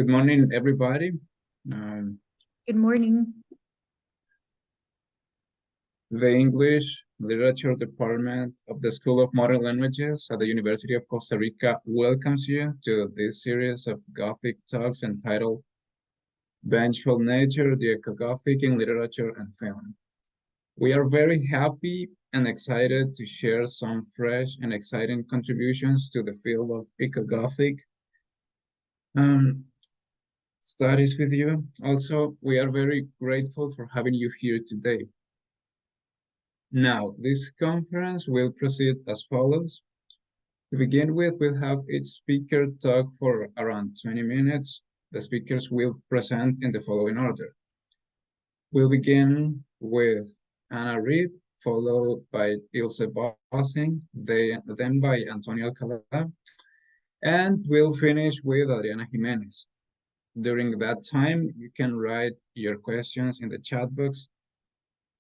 Good morning, everybody. Good morning. The English Literature Department of the School of Modern Languages at the University of Costa Rica welcomes you to this series of Gothic talks entitled Vengeful Nature, the Ecogothic in Literature and Film. We are very happy and excited to share some fresh and exciting contributions to the field of Ecogothic studies with you. Also, we are very grateful for having you here today. Now, this conference will proceed as follows. To begin with, we'll have each speaker talk for around 20 minutes. The speakers will present in the following order. We'll begin with Anna Reed, followed by Ilse Bossing, then by Antonio Alcalá, and we'll finish with Adriana Jimenez. During that time, you can write your questions in the chat box.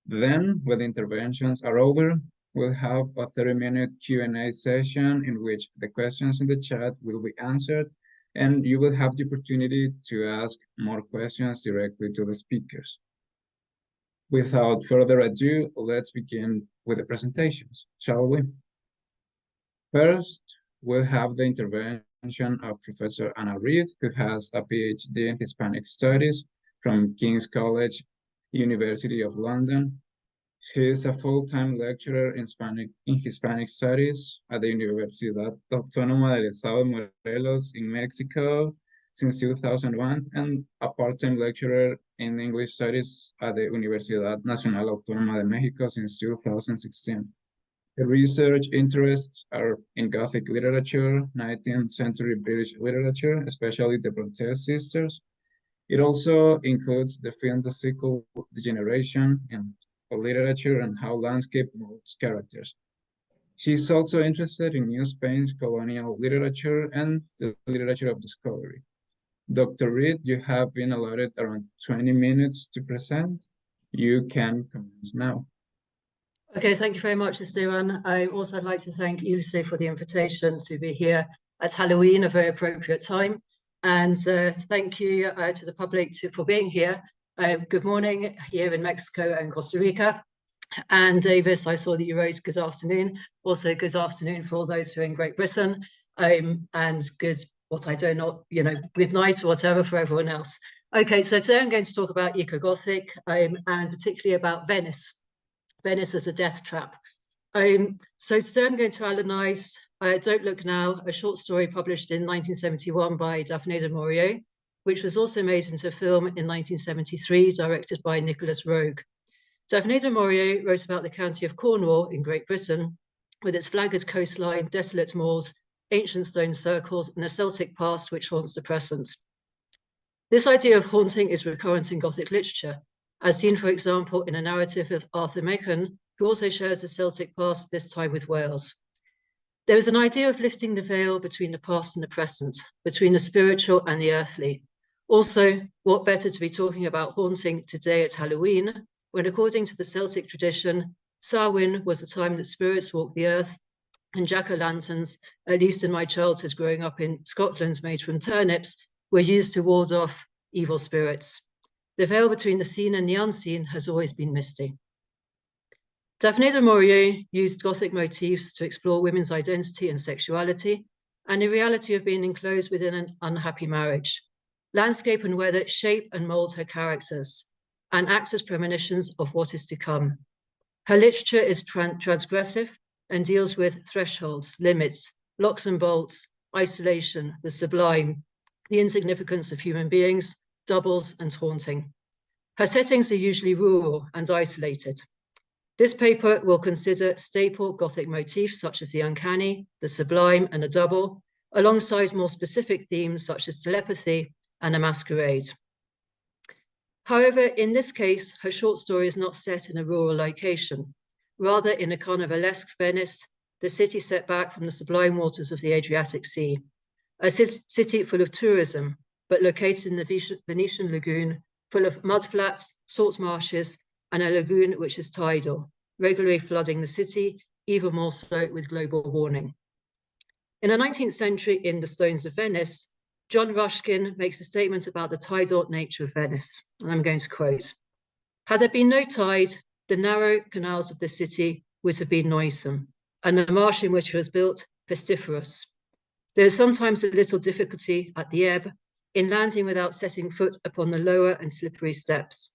Then, when the interventions are over, we'll have a 30-minute Q&A session in which the questions in the chat will be answered, and you will have the opportunity to ask more questions directly to the speakers. Without further ado, let's begin with the presentations, shall we? First, we'll have the intervention of Professor Anna Reed, who has a PhD in Hispanic Studies from King's College, University of London. She is a full-time lecturer in Hispanic Studies at the Universidad Autónoma del Estado de Morelos in Mexico since 2001, and a part-time lecturer in English Studies at the Universidad Nacional Autónoma de Mexico since 2016. Her research interests are in Gothic literature, 19th century British literature, especially the Bronte sisters. It also includes the fantastical degeneration in literature and how landscape molds characters. She's also interested in New Spain's colonial literature and the literature of discovery. Dr. Reed, you have been allotted around 20 minutes to present. You can commence now. Okay, thank you very much, Esteban. I'd like to thank Ilse for the invitation to be here at Halloween, a very appropriate time. And thank you to the public for being here. Good morning here in Mexico and Costa Rica. And Davis, I saw that you raised good afternoon. Also, good afternoon for all those who are in Great Britain. And good, good night or whatever for everyone else. Okay, so today I'm going to talk about Ecogothic and particularly about Venice. Venice as a death trap. So today I'm going to analyze Don't Look Now, a short story published in 1971 by Daphne du Maurier, which was also made into a film in 1973, directed by Nicholas Roeg. Daphne du Maurier wrote about the county of Cornwall in Great Britain, with its flagged coastline, desolate moors, ancient stone circles, and a Celtic past which haunts the present. This idea of haunting is recurrent in Gothic literature, as seen, for example, in a narrative of Arthur Machen, who also shares a Celtic past, this time with Wales. There is an idea of lifting the veil between the past and the present, between the spiritual and the earthly. Also, what better to be talking about haunting today at Halloween, when according to the Celtic tradition, Samhain was the time that spirits walked the earth, and jack-o'-lanterns, at least in my childhood growing up in Scotland, made from turnips, were used to ward off evil spirits. The veil between the seen and the unseen has always been misty. Daphne du Maurier used Gothic motifs to explore women's identity and sexuality, and the reality of being enclosed within an unhappy marriage. Landscape and weather shape and mold her characters, and act as premonitions of what is to come. Her literature is transgressive and deals with thresholds, limits, locks and bolts, isolation, the sublime, the insignificance of human beings, doubles and haunting. Her settings are usually rural and isolated. This paper will consider staple Gothic motifs such as the uncanny, the sublime, and the double, alongside more specific themes such as telepathy and a masquerade. However, in this case, her short story is not set in a rural location, rather in a carnivalesque Venice, the city set back from the sublime waters of the Adriatic Sea, a city full of tourism, but located in the Venetian lagoon, full of mudflats, salt marshes, and a lagoon which is tidal, regularly flooding the city, even more so with global warming. In the 19th century, in The Stones of Venice, John Ruskin makes a statement about the tidal nature of Venice, and I'm going to quote, "Had there been no tide, the narrow canals of the city would have been noisome, and the marsh in which it was built pestiferous. There is sometimes a little difficulty at the ebb in landing without setting foot upon the lower and slippery steps,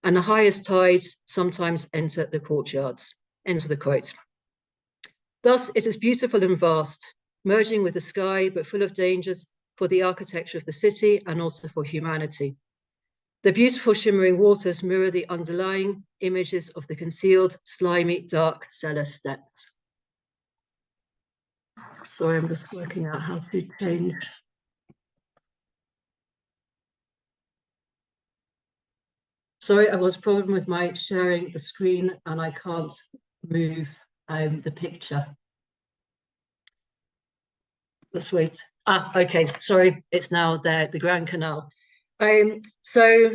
and the highest tides sometimes enter the courtyards." End of the quote. Thus, it is beautiful and vast, merging with the sky, but full of dangers for the architecture of the city and also for humanity. The beautiful shimmering waters mirror the underlying images of the concealed, slimy, dark cellar steps. Sorry, I'm just working out how to change. Sorry, I was a problem with my sharing the screen and I can't move the picture. Let's wait. Okay, sorry, it's now there, the Grand Canal. So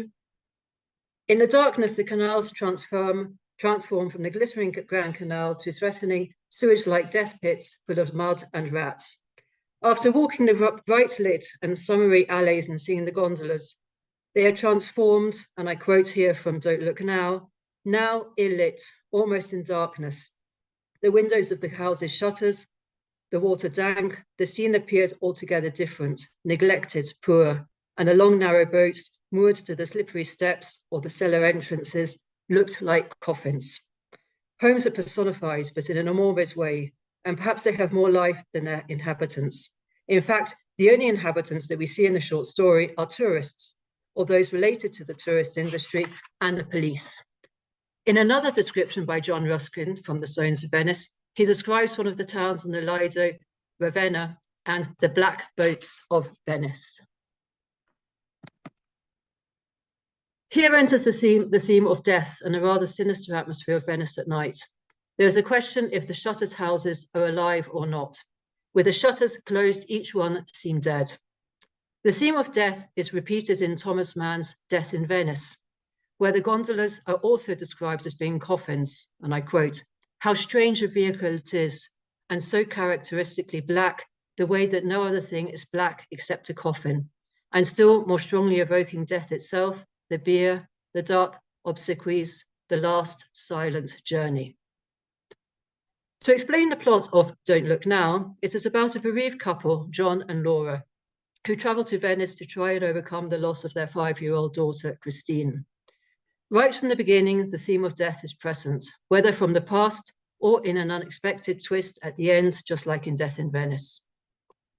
in the darkness, the canals transform from the glittering Grand Canal to threatening sewage-like death pits full of mud and rats. After walking the bright lit and summery alleys and seeing the gondolas, they are transformed, and I quote here from Don't Look Now ill-lit, almost in darkness. The windows of the houses shutters, the water dank, the scene appeared altogether different, neglected, poor, and the long narrow boats moored to the slippery steps or the cellar entrances looked like coffins. Homes are personified, but in an amorphous way, and perhaps they have more life than their inhabitants. In fact, the only inhabitants that we see in the short story are tourists, or those related to the tourist industry and the police. In another description by John Ruskin from the Stones of Venice, he describes one of the towns on the Lido, Ravenna, and the black boats of Venice. Here enters the theme of death and a rather sinister atmosphere of Venice at night. There is a question if the shuttered houses are alive or not. With the shutters closed, each one seemed dead. The theme of death is repeated in Thomas Mann's Death in Venice, where the gondolas are also described as being coffins, and I quote, "How strange a vehicle it is, and so characteristically black, the way that no other thing is black except a coffin, and still more strongly evoking death itself, the bier, the dark obsequies, the last silent journey." To explain the plot of Don't Look Now, it is about a bereaved couple, John and Laura, who travel to Venice to try and overcome the loss of their 5-year-old daughter, Christine. Right from the beginning, the theme of death is present, whether from the past or in an unexpected twist at the end, just like in Death in Venice.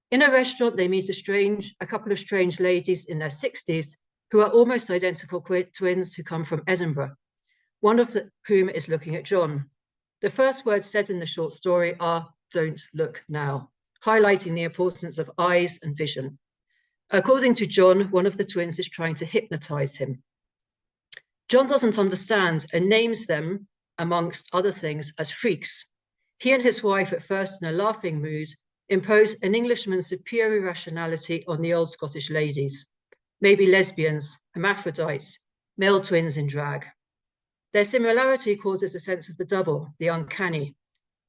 In a restaurant, they meet a couple of strange ladies in their 60s who are almost identical twins who come from Edinburgh, one of whom is looking at John. The first words said in the short story are, "Don't look now," highlighting the importance of eyes and vision. According to John, one of the twins is trying to hypnotize him. John doesn't understand and names them, amongst other things, as freaks. He and his wife, at first in a laughing mood, impose an Englishman's superior rationality on the old Scottish ladies. Maybe lesbians, hermaphrodites, male twins in drag. Their similarity causes a sense of the double, the uncanny.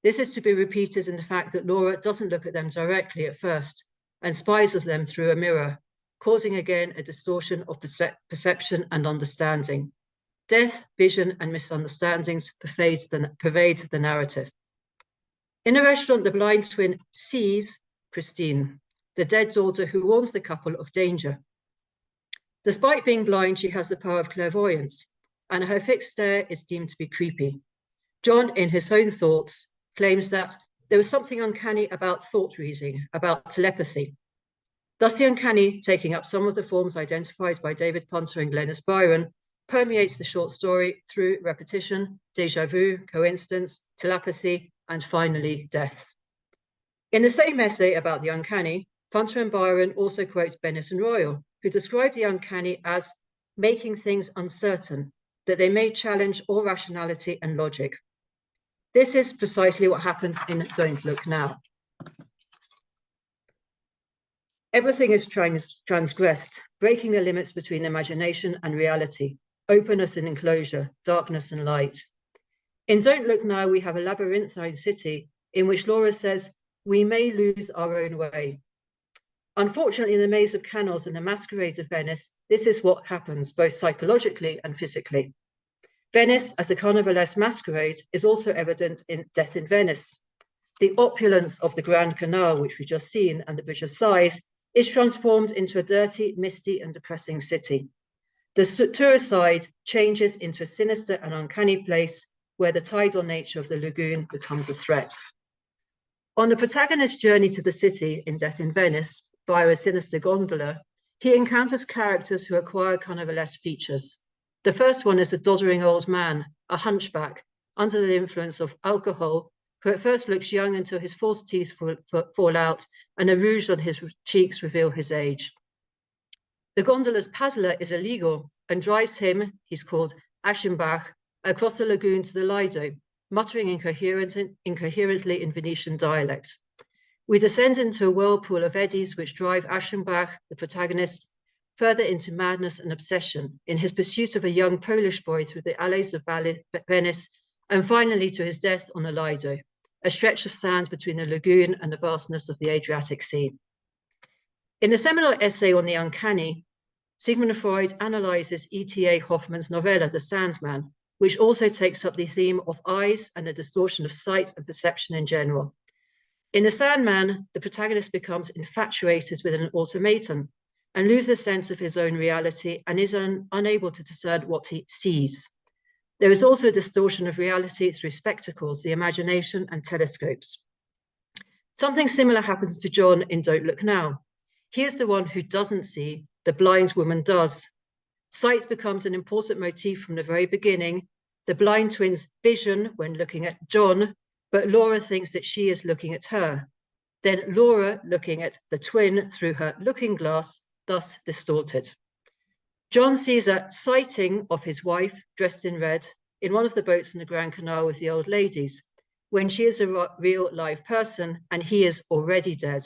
This is to be repeated in the fact that Laura doesn't look at them directly at first and spies of them through a mirror, causing again a distortion of perception and understanding. Death, vision, and misunderstandings pervade the narrative. In a restaurant, the blind twin sees Christine, the dead daughter who warns the couple of danger. Despite being blind, she has the power of clairvoyance, and her fixed stare is deemed to be creepy. John, in his own thoughts, claims that there was something uncanny about thought reasoning, about telepathy. Thus, the uncanny, taking up some of the forms identified by David Punter and Glenys Byron, permeates the short story through repetition, déjà vu, coincidence, telepathy, and finally, death. In the same essay about the uncanny, Punter and Byron also quote Bennett and Royal, who describe the uncanny as making things uncertain, that they may challenge all rationality and logic. This is precisely what happens in Don't Look Now. Everything is transgressed, breaking the limits between imagination and reality, openness and enclosure, darkness and light. In Don't Look Now, we have a labyrinthine city in which Laura says, "We may lose our own way." Unfortunately, in the maze of canals and the masquerade of Venice, this is what happens, both psychologically and physically. Venice, as a carnivalesque masquerade, is also evident in Death in Venice. The opulence of the Grand Canal, which we've just seen, and the Bridge of Sighs, is transformed into a dirty, misty, and depressing city. The tourist side changes into a sinister and uncanny place where the tidal nature of the lagoon becomes a threat. On the protagonist's journey to the city in Death in Venice, via a sinister gondola, he encounters characters who acquire carnivalesque features. The first one is a doddering old man, a hunchback, under the influence of alcohol, who at first looks young until his false teeth fall out and a rouge on his cheeks reveal his age. The gondola's paddler is illegal and drives him, he's called Aschenbach, across the lagoon to the Lido, muttering incoherently in Venetian dialect. We descend into a whirlpool of eddies which drive Aschenbach, the protagonist, further into madness and obsession in his pursuit of a young Polish boy through the alleys of Venice, and finally to his death on the Lido, a stretch of sand between the lagoon and the vastness of the Adriatic Sea. In the seminal essay on the uncanny, Sigmund Freud analyzes E.T.A. Hoffmann's novella, The Sandman, which also takes up the theme of eyes and the distortion of sight and perception in general. In The Sandman, the protagonist becomes infatuated with an automaton and loses sense of his own reality and is unable to discern what he sees. There is also a distortion of reality through spectacles, the imagination, and telescopes. Something similar happens to John in Don't Look Now. He is the one who doesn't see, the blind woman does. Sight becomes an important motif from the very beginning. The blind twin's vision when looking at John, but Laura thinks that she is looking at her. Then Laura looking at the twin through her looking glass, thus distorted. John sees a sighting of his wife dressed in red in one of the boats in the Grand Canal with the old ladies, when she is a real live person and he is already dead.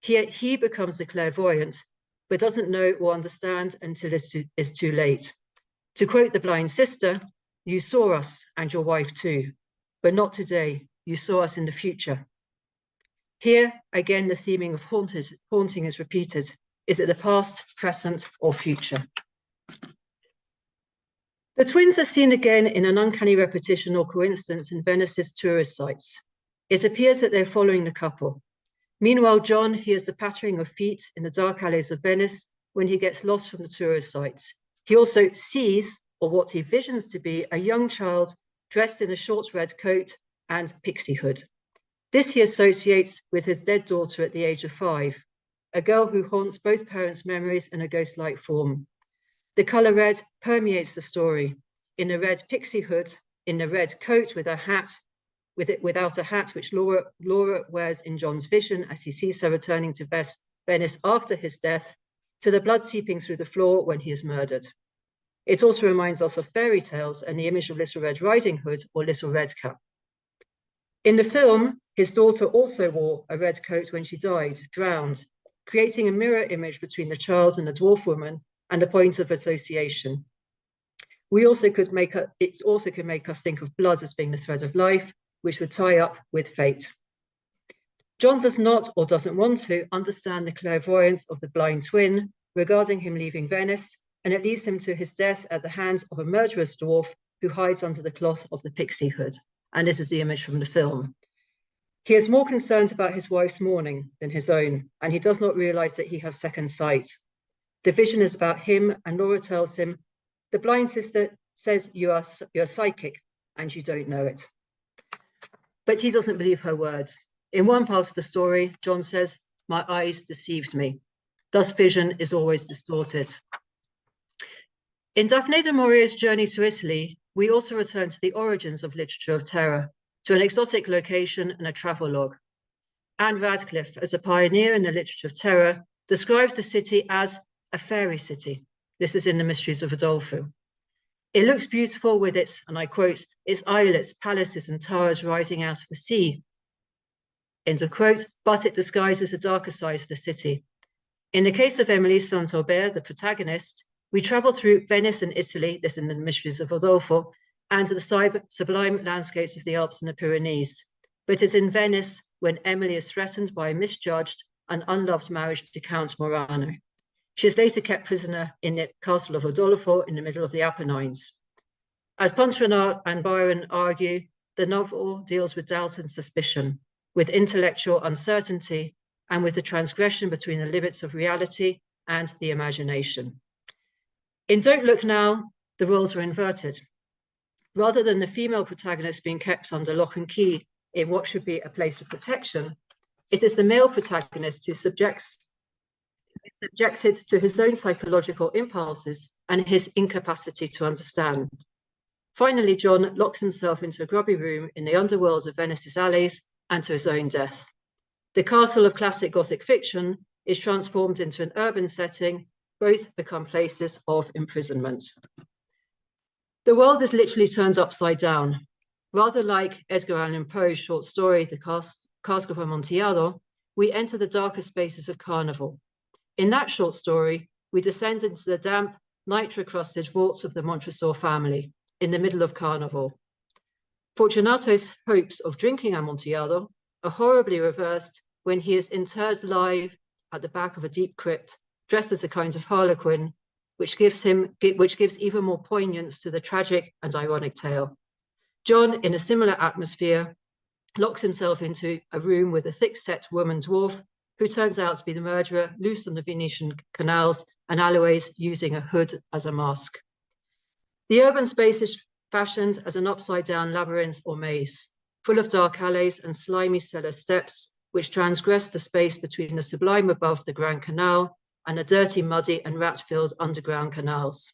Here he becomes the clairvoyant, but doesn't know or understand until it's too late. To quote the blind sister, "You saw us and your wife too, but not today. You saw us in the future." Here, again, the theming of haunting is repeated. Is it the past, present, or future? The twins are seen again in an uncanny repetition or coincidence in Venice's tourist sites. It appears that they're following the couple. Meanwhile, John hears the pattering of feet in the dark alleys of Venice when he gets lost from the tourist sites. He also sees, or what he visions to be, a young child dressed in a short red coat and pixie hood. This he associates with his dead daughter at the age of 5, a girl who haunts both parents' memories in a ghost-like form. The color red permeates the story. In the red pixie hood, in the red coat with a hat, without a hat, which Laura wears in John's vision as he sees her returning to Venice after his death, to the blood seeping through the floor when he is murdered. It also reminds us of fairy tales and the image of Little Red Riding Hood or Little Redcap. In the film, his daughter also wore a red coat when she died, drowned, creating a mirror image between the child and the dwarf woman and a point of association. It also could make us think of blood as being the thread of life, which would tie up with fate. John does not, or doesn't want to, understand the clairvoyance of the blind twin regarding him leaving Venice, and it leads him to his death at the hands of a murderous dwarf who hides under the cloth of the pixie hood. And this is the image from the film. He is more concerned about his wife's mourning than his own, and he does not realize that he has second sight. The vision is about him, and Laura tells him, the blind sister says you're psychic and you don't know it. But he doesn't believe her words. In one part of the story, John says, my eyes deceived me. Thus vision is always distorted. In Daphne du Maurier's journey to Italy, we also return to the origins of literature of terror, to an exotic location and a travelogue. Anne Radcliffe, as a pioneer in the literature of terror, describes the city as a fairy city. This is in The Mysteries of Udolpho. It looks beautiful with its, and I quote, its islets, palaces, and towers rising out of the sea, end of quote, but it disguises a darker side of the city. In the case of Emily Saint-Aubert, the protagonist, we travel through Venice and Italy, this in The Mysteries of Udolpho, and to the sublime landscapes of the Alps and the Pyrenees. But it's in Venice when Emily is threatened by a misjudged, an unloved marriage to Count Morano. She is later kept prisoner in the castle of Rodolfo in the middle of the Apennines. As Ponsonby and Byron argue, the novel deals with doubt and suspicion, with intellectual uncertainty, and with the transgression between the limits of reality and the imagination. In Don't Look Now, the roles are inverted. Rather than the female protagonist being kept under lock and key in what should be a place of protection, it is the male protagonist who is subjected to his own psychological impulses and his incapacity to understand. Finally, John locks himself into a grubby room in the underworld of Venice's alleys and to his own death. The castle of classic Gothic fiction is transformed into an urban setting. Both become places of imprisonment. The world is literally turned upside down. Rather like Edgar Allan Poe's short story, The Cask of Amontillado, we enter the darker spaces of Carnival. In that short story, we descend into the damp, nitre-crusted vaults of the Montresor family in the middle of Carnival. Fortunato's hopes of drinking Amontillado are horribly reversed when he is interred alive at the back of a deep crypt, dressed as a kind of harlequin, which gives even more poignance to the tragic and ironic tale. John, in a similar atmosphere, locks himself into a room with a thick-set woman dwarf who turns out to be the murderer, loose on the Venetian canals and alleyways using a hood as a mask. The urban space is fashioned as an upside-down labyrinth or maze, full of dark alleys and slimy cellar steps, which transgress the space between the sublime above the Grand Canal and the dirty, muddy and rat-filled underground canals.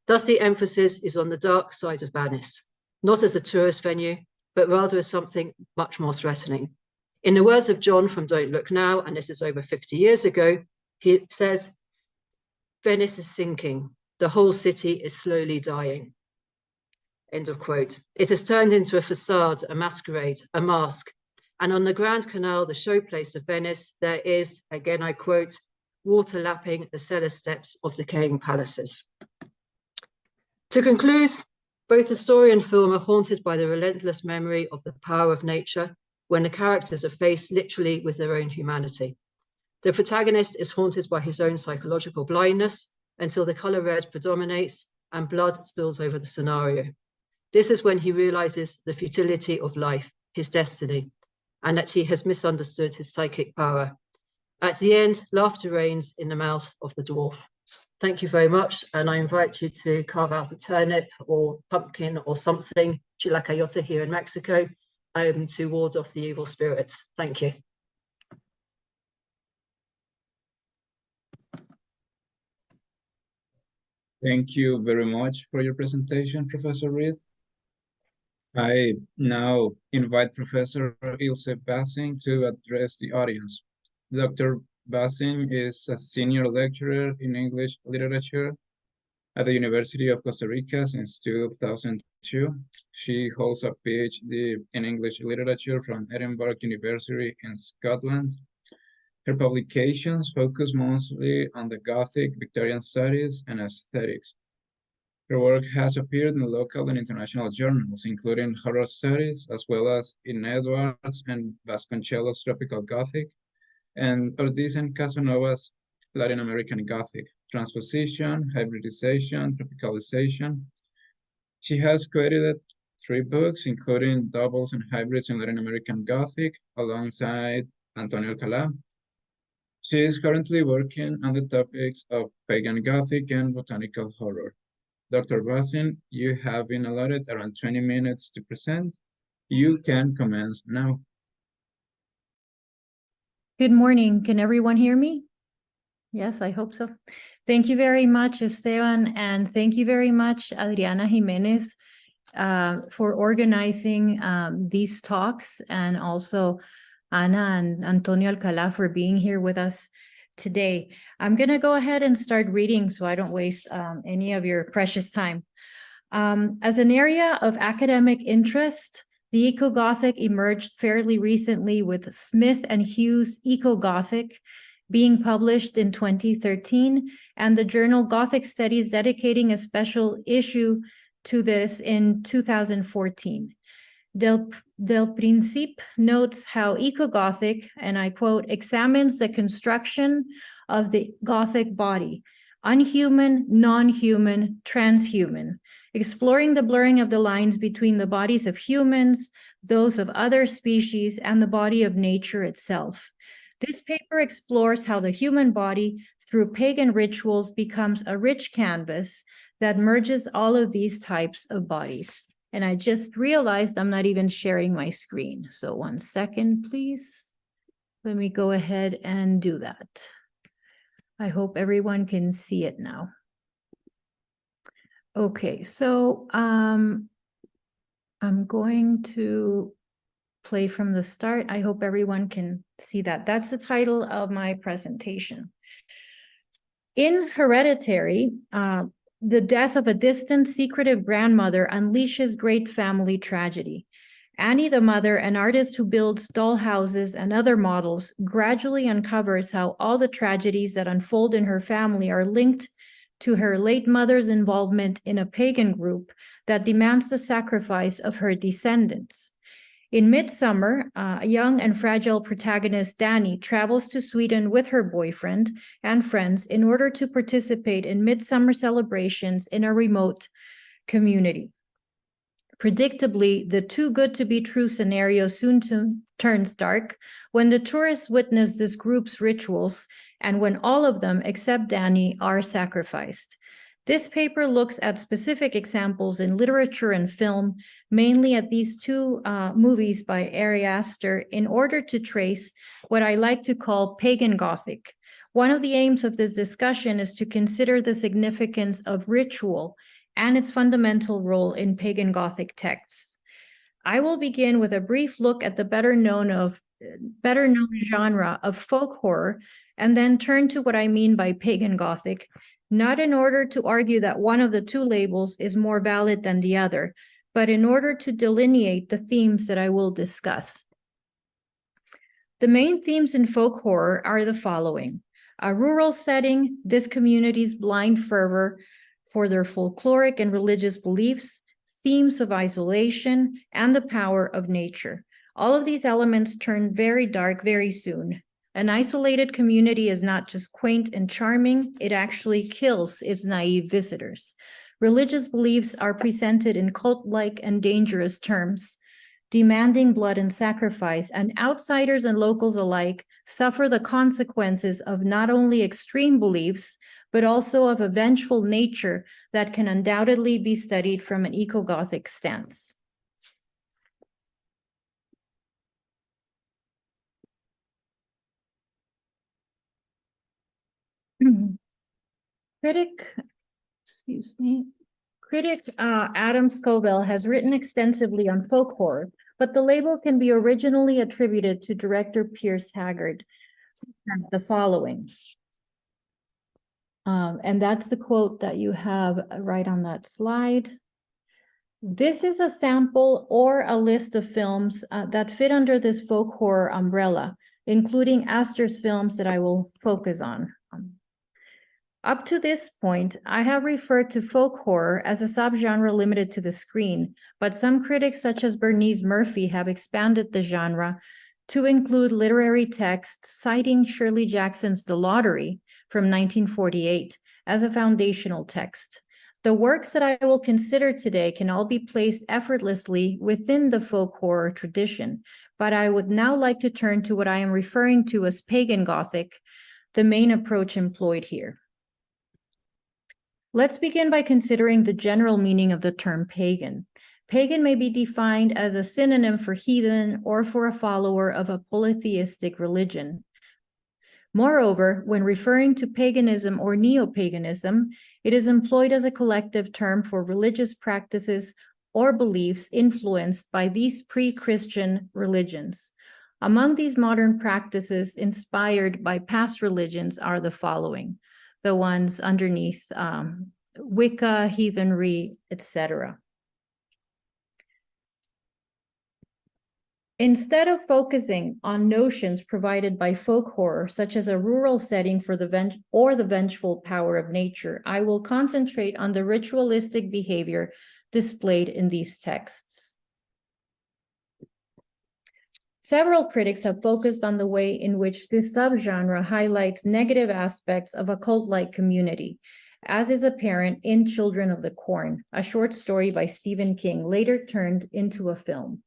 Thus the emphasis is on the dark side of Venice, not as a tourist venue, but rather as something much more threatening. In the words of John from Don't Look Now, and this is over 50 years ago, he says, "Venice is sinking. The whole city is slowly dying." End of quote. It has turned into a facade, a masquerade, a mask. And on the Grand Canal, the showplace of Venice, there is, again I quote, water lapping the cellar steps of decaying palaces. To conclude, both the story and film are haunted by the relentless memory of the power of nature when the characters are faced literally with their own humanity. The protagonist is haunted by his own psychological blindness until the color red predominates and blood spills over the scenario. This is when he realizes the futility of life, his destiny, and that he has misunderstood his psychic power. At the end, laughter reigns in the mouth of the dwarf. Thank you very much, and I invite you to carve out a turnip or pumpkin or something, chilacayota here in Mexico, to ward off the evil spirits. Thank you. Thank you very much for your presentation, Professor Reed. I now invite Professor Ilse Bassing to address the audience. Dr. Bassing is a senior lecturer in English literature at the University of Costa Rica since 2002. She holds a PhD in English literature from Edinburgh University in Scotland. Her publications focus mostly on the Gothic, Victorian studies, and aesthetics. Her work has appeared in local and international journals, including Horror Studies, as well as in Edwards and Vasconcellos' Tropical Gothic, and Ortiz and Casanova's Latin American Gothic, Transposition, Hybridization, Tropicalization. She has credited 3 books, including Doubles and Hybrids in Latin American Gothic, alongside Antonio Alcalá. She is currently working on the topics of pagan Gothic and botanical horror. Dr. Bassing, you have been allotted around 20 minutes to present. You can commence now. Good morning. Can everyone hear me? Yes, I hope so. Thank you very much, Esteban, and thank you very much, Adriana Jimenez, for organizing these talks, and also Ana and Antonio Alcalá for being here with us today. I'm going to go ahead and start reading so I don't waste any of your precious time. As an area of academic interest, the Ecogothic emerged fairly recently with Smith and Hughes Ecogothic being published in 2013, and the journal Gothic Studies dedicating a special issue to this in 2014. Del Principe notes how Ecogothic, and I quote, examines the construction of the Gothic body, unhuman, non-human, transhuman, exploring the blurring of the lines between the bodies of humans, those of other species, and the body of nature itself. This paper explores how the human body, through pagan rituals, becomes a rich canvas that merges all of these types of bodies. And I just realized I'm not even sharing my screen. So 1 second, please. Let me go ahead and do that. I hope everyone can see it now. Okay, so I'm going to play from the start. I hope everyone can see that. That's the title of my presentation. In Hereditary, the death of a distant, secretive grandmother unleashes great family tragedy. Annie, the mother, an artist who builds doll houses and other models, gradually uncovers how all the tragedies that unfold in her family are linked to her late mother's involvement in a pagan group that demands the sacrifice of her descendants. In Midsummer, a young and fragile protagonist, Dani, travels to Sweden with her boyfriend and friends in order to participate in midsummer celebrations in a remote community. Predictably, the too good to be true scenario soon turns dark when the tourists witness this group's rituals and when all of them except Dani are sacrificed. This paper looks at specific examples in literature and film, mainly at these two movies by Ari Aster, in order to trace what I like to call pagan Gothic. One of the aims of this discussion is to consider the significance of ritual and its fundamental role in pagan Gothic texts. I will begin with a brief look at the better known genre of folk horror, and then turn to what I mean by pagan Gothic, not in order to argue that one of the two labels is more valid than the other, but in order to delineate the themes that I will discuss. The main themes in folk horror are the following: a rural setting, this community's blind fervor for their folkloric and religious beliefs, themes of isolation, and the power of nature. All of these elements turn very dark very soon. An isolated community is not just quaint and charming, it actually kills its naive visitors. Religious beliefs are presented in cult-like and dangerous terms, demanding blood and sacrifice, and outsiders and locals alike suffer the consequences of not only extreme beliefs, but also of a vengeful nature that can undoubtedly be studied from an eco-Gothic stance. Critic Adam Scoville has written extensively on folk horror, but the label can be originally attributed to director Pierce Haggard. The following. And that's the quote that you have right on that slide. This is a sample or a list of films that fit under this folk horror umbrella, including Astor's films that I will focus on. Up to this point, I have referred to folk horror as a subgenre limited to the screen, but some critics such as Bernice Murphy have expanded the genre to include literary texts, citing Shirley Jackson's The Lottery from 1948 as a foundational text. The works that I will consider today can all be placed effortlessly within the folk horror tradition, but I would now like to turn to what I am referring to as pagan Gothic, the main approach employed here. Let's begin by considering the general meaning of the term pagan. Pagan may be defined as a synonym for heathen or for a follower of a polytheistic religion. Moreover, when referring to paganism or neo-paganism, it is employed as a collective term for religious practices or beliefs influenced by these pre-Christian religions. Among these modern practices inspired by past religions are the following: the ones underneath Wicca, heathenry, etc. Instead of focusing on notions provided by folk horror, such as a rural setting for the vengeful power of nature, I will concentrate on the ritualistic behavior displayed in these texts. Several critics have focused on the way in which this subgenre highlights negative aspects of a cult-like community, as is apparent in Children of the Corn, a short story by Stephen King, later turned into a film.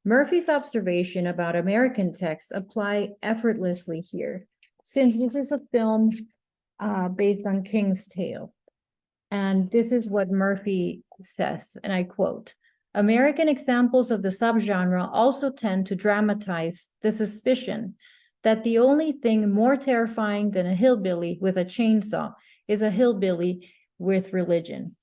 Murphy's observation about American texts apply effortlessly here, since this is a film based on King's tale. And this is what Murphy says, and I quote, "American examples of the subgenre also tend to dramatize the suspicion that the only thing more terrifying than a hillbilly with a chainsaw is a hillbilly with religion."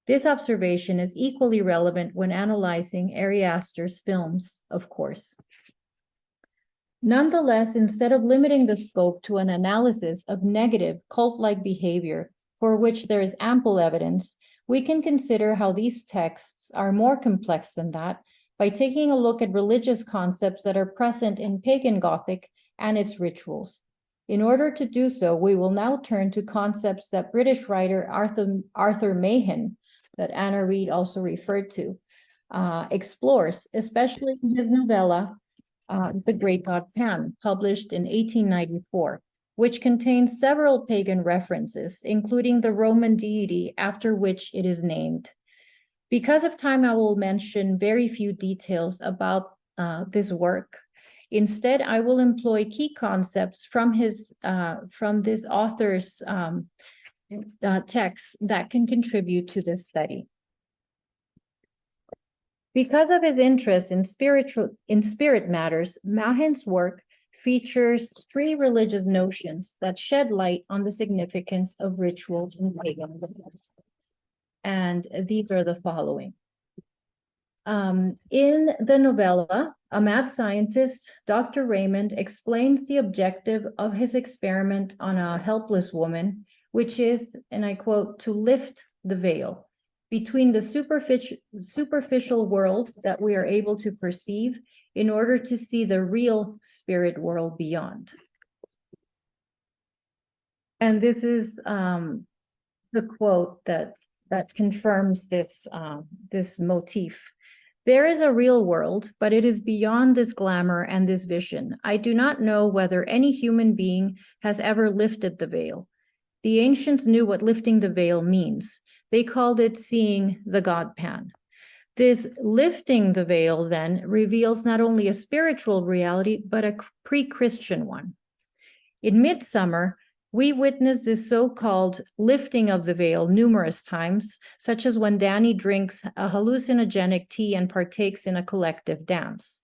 This observation is equally relevant when analyzing Ari Aster's films, of course. Nonetheless, instead of limiting the scope to an analysis of negative cult-like behavior for which there is ample evidence, we can consider how these texts are more complex than that by taking a look at religious concepts that are present in pagan Gothic and its rituals. In order to do so, we will now turn to concepts that British writer Arthur Mahan, that Anna Reid also referred to, explores, especially in his novella, The Great God Pan, published in 1894, which contains several pagan references, including the Roman deity after which it is named. Because of time, I will mention very few details about this work. Instead, I will employ key concepts from this author's texts that can contribute to this study. Because of his interest in spirit matters, Mahan's work features three religious notions that shed light on the significance of rituals in pagan religions. And these are the following. In the novella, a mad scientist, Dr. Raymond, explains the objective of his experiment on a helpless woman, which is, and I quote, "to lift the veil between the superficial world that we are able to perceive in order to see the real spirit world beyond." And this is the quote that confirms this motif. "There is a real world, but it is beyond this glamour and this vision. I do not know whether any human being has ever lifted the veil. The ancients knew what lifting the veil means. They called it seeing the God Pan. This lifting the veil then reveals not only a spiritual reality, but a pre-Christian one. In Midsummer, we witness this so-called lifting of the veil numerous times, such as when Danny drinks a hallucinogenic tea and partakes in a collective dance.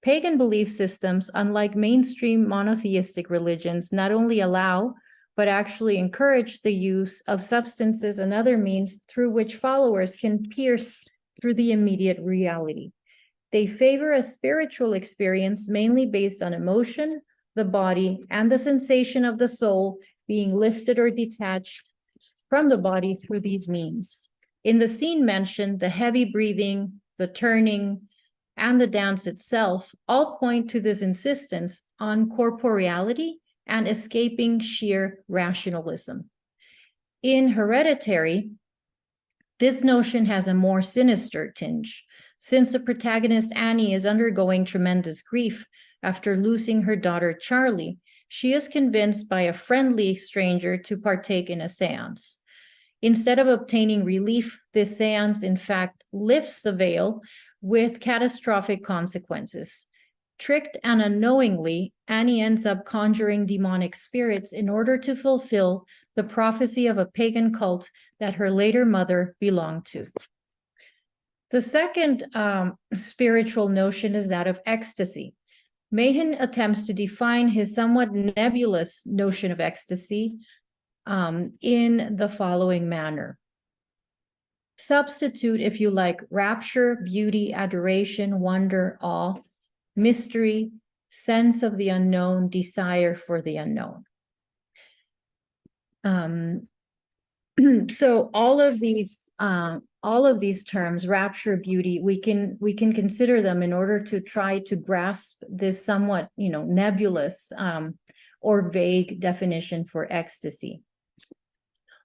Pagan belief systems, unlike mainstream monotheistic religions, not only allow, but actually encourage the use of substances and other means through which followers can pierce through the immediate reality. They favor a spiritual experience mainly based on emotion, the body, and the sensation of the soul being lifted or detached from the body through these means. In the scene mentioned, the heavy breathing, the turning, and the dance itself all point to this insistence on corporeality and escaping sheer rationalism. In Hereditary, this notion has a more sinister tinge. Since the protagonist Annie is undergoing tremendous grief after losing her daughter Charlie, she is convinced by a friendly stranger to partake in a seance. Instead of obtaining relief, this seance in fact lifts the veil with catastrophic consequences. Tricked and unknowingly, Annie ends up conjuring demonic spirits in order to fulfill the prophecy of a pagan cult that her later mother belonged to. The second spiritual notion is that of ecstasy. Mahan attempts to define his somewhat nebulous notion of ecstasy in the following manner. Substitute, if you like, rapture, beauty, adoration, wonder, awe, mystery, sense of the unknown, desire for the unknown. So all of these terms, rapture, beauty, we can consider them in order to try to grasp this somewhat, nebulous or vague definition for ecstasy.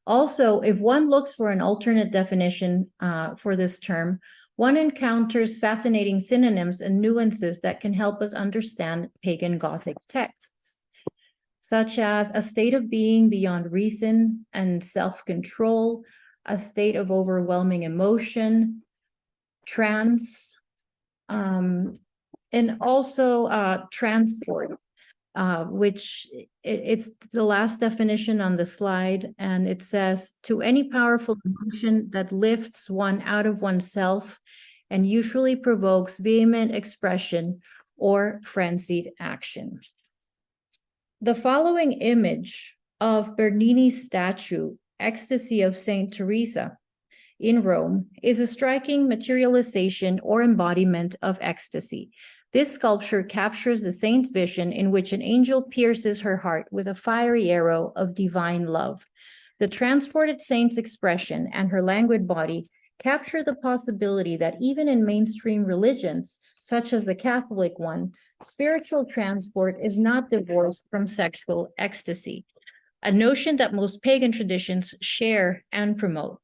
Also, if one looks for an alternate definition for this term, one encounters fascinating synonyms and nuances that can help us understand pagan Gothic texts, such as a state of being beyond reason and self-control, a state of overwhelming emotion, trance, and also transport, which it's the last definition on the slide, and it says, to any powerful emotion that lifts one out of oneself and usually provokes vehement expression or frenzied action. The following image of Bernini's statue, Ecstasy of Saint Teresa, in Rome, is a striking materialization or embodiment of ecstasy. This sculpture captures the saint's vision in which an angel pierces her heart with a fiery arrow of divine love. The transported saint's expression and her languid body capture the possibility that even in mainstream religions, such as the Catholic one, spiritual transport is not divorced from sexual ecstasy, a notion that most pagan traditions share and promote.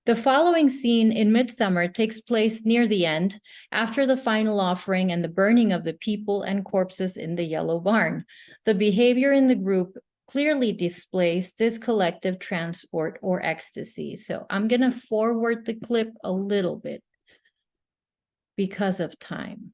The following scene in Midsummer takes place near the end, after the final offering and the burning of the people and corpses in the yellow barn. The behavior in the group clearly displays this collective transport or ecstasy. So I'm going to forward the clip a little bit because of time.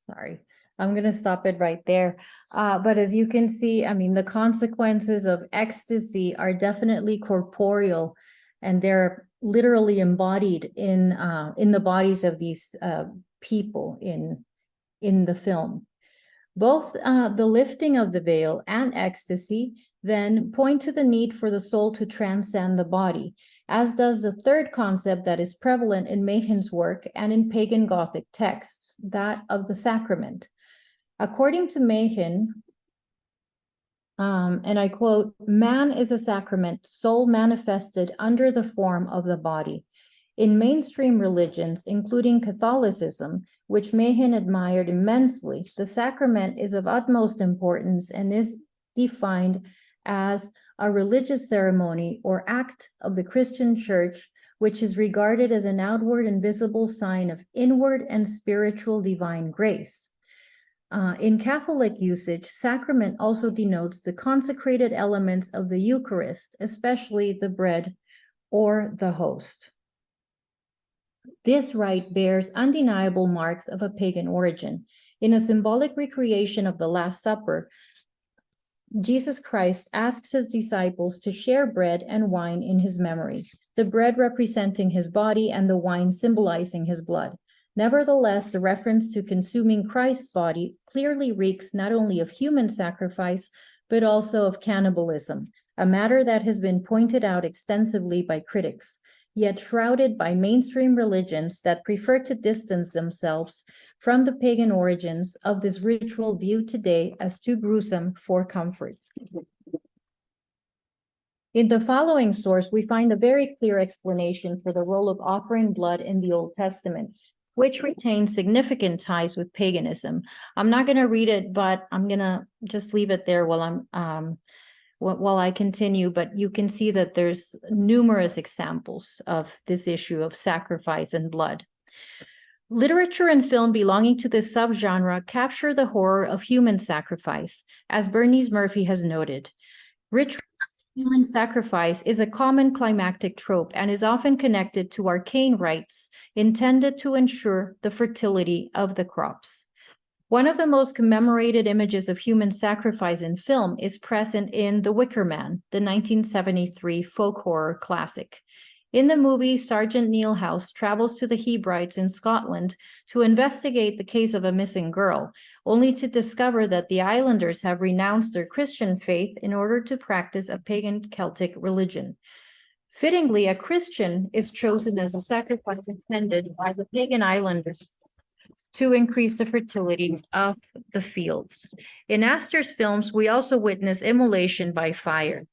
Sorry, I'm going to stop it right there. But as you can see, I mean, the consequences of ecstasy are definitely corporeal, and they're literally embodied in the bodies of these people in the film. Both the lifting of the veil and ecstasy then point to the need for the soul to transcend the body, as does the third concept that is prevalent in Mayhem's work and in pagan Gothic texts, that of the sacrament. According to Mayhem, and I quote, "Man is a sacrament, soul manifested under the form of the body." In mainstream religions, including Catholicism, which Mayhem admired immensely, the sacrament is of utmost importance and is defined as a religious ceremony or act of the Christian Church, which is regarded as an outward and visible sign of inward and spiritual divine grace. In Catholic usage, sacrament also denotes the consecrated elements of the Eucharist, especially the bread or the host. This rite bears undeniable marks of a pagan origin. In a symbolic recreation of the Last Supper, Jesus Christ asks his disciples to share bread and wine in his memory, the bread representing his body and the wine symbolizing his blood. Nevertheless, the reference to consuming Christ's body clearly reeks not only of human sacrifice, but also of cannibalism, a matter that has been pointed out extensively by critics, yet shrouded by mainstream religions that prefer to distance themselves from the pagan origins of this ritual viewed today as too gruesome for comfort. In the following source, we find a very clear explanation for the role of offering blood in the Old Testament, which retains significant ties with paganism. I'm not going to read it, but I'm going to just leave it there while I continue, but you can see that there's numerous examples of this issue of sacrifice and blood. Literature and film belonging to this subgenre capture the horror of human sacrifice, as Bernice Murphy has noted. Human sacrifice is a common climactic trope and is often connected to arcane rites intended to ensure the fertility of the crops. One of the most commemorated images of human sacrifice in film is present in The Wicker Man, the 1973 folk horror classic. In the movie, Sergeant Neil House travels to the Hebrides in Scotland to investigate the case of a missing girl, only to discover that the islanders have renounced their Christian faith in order to practice a pagan Celtic religion. Fittingly, a Christian is chosen as a sacrifice intended by the pagan islanders to increase the fertility of the fields. In Astor's films, we also witness immolation by fire.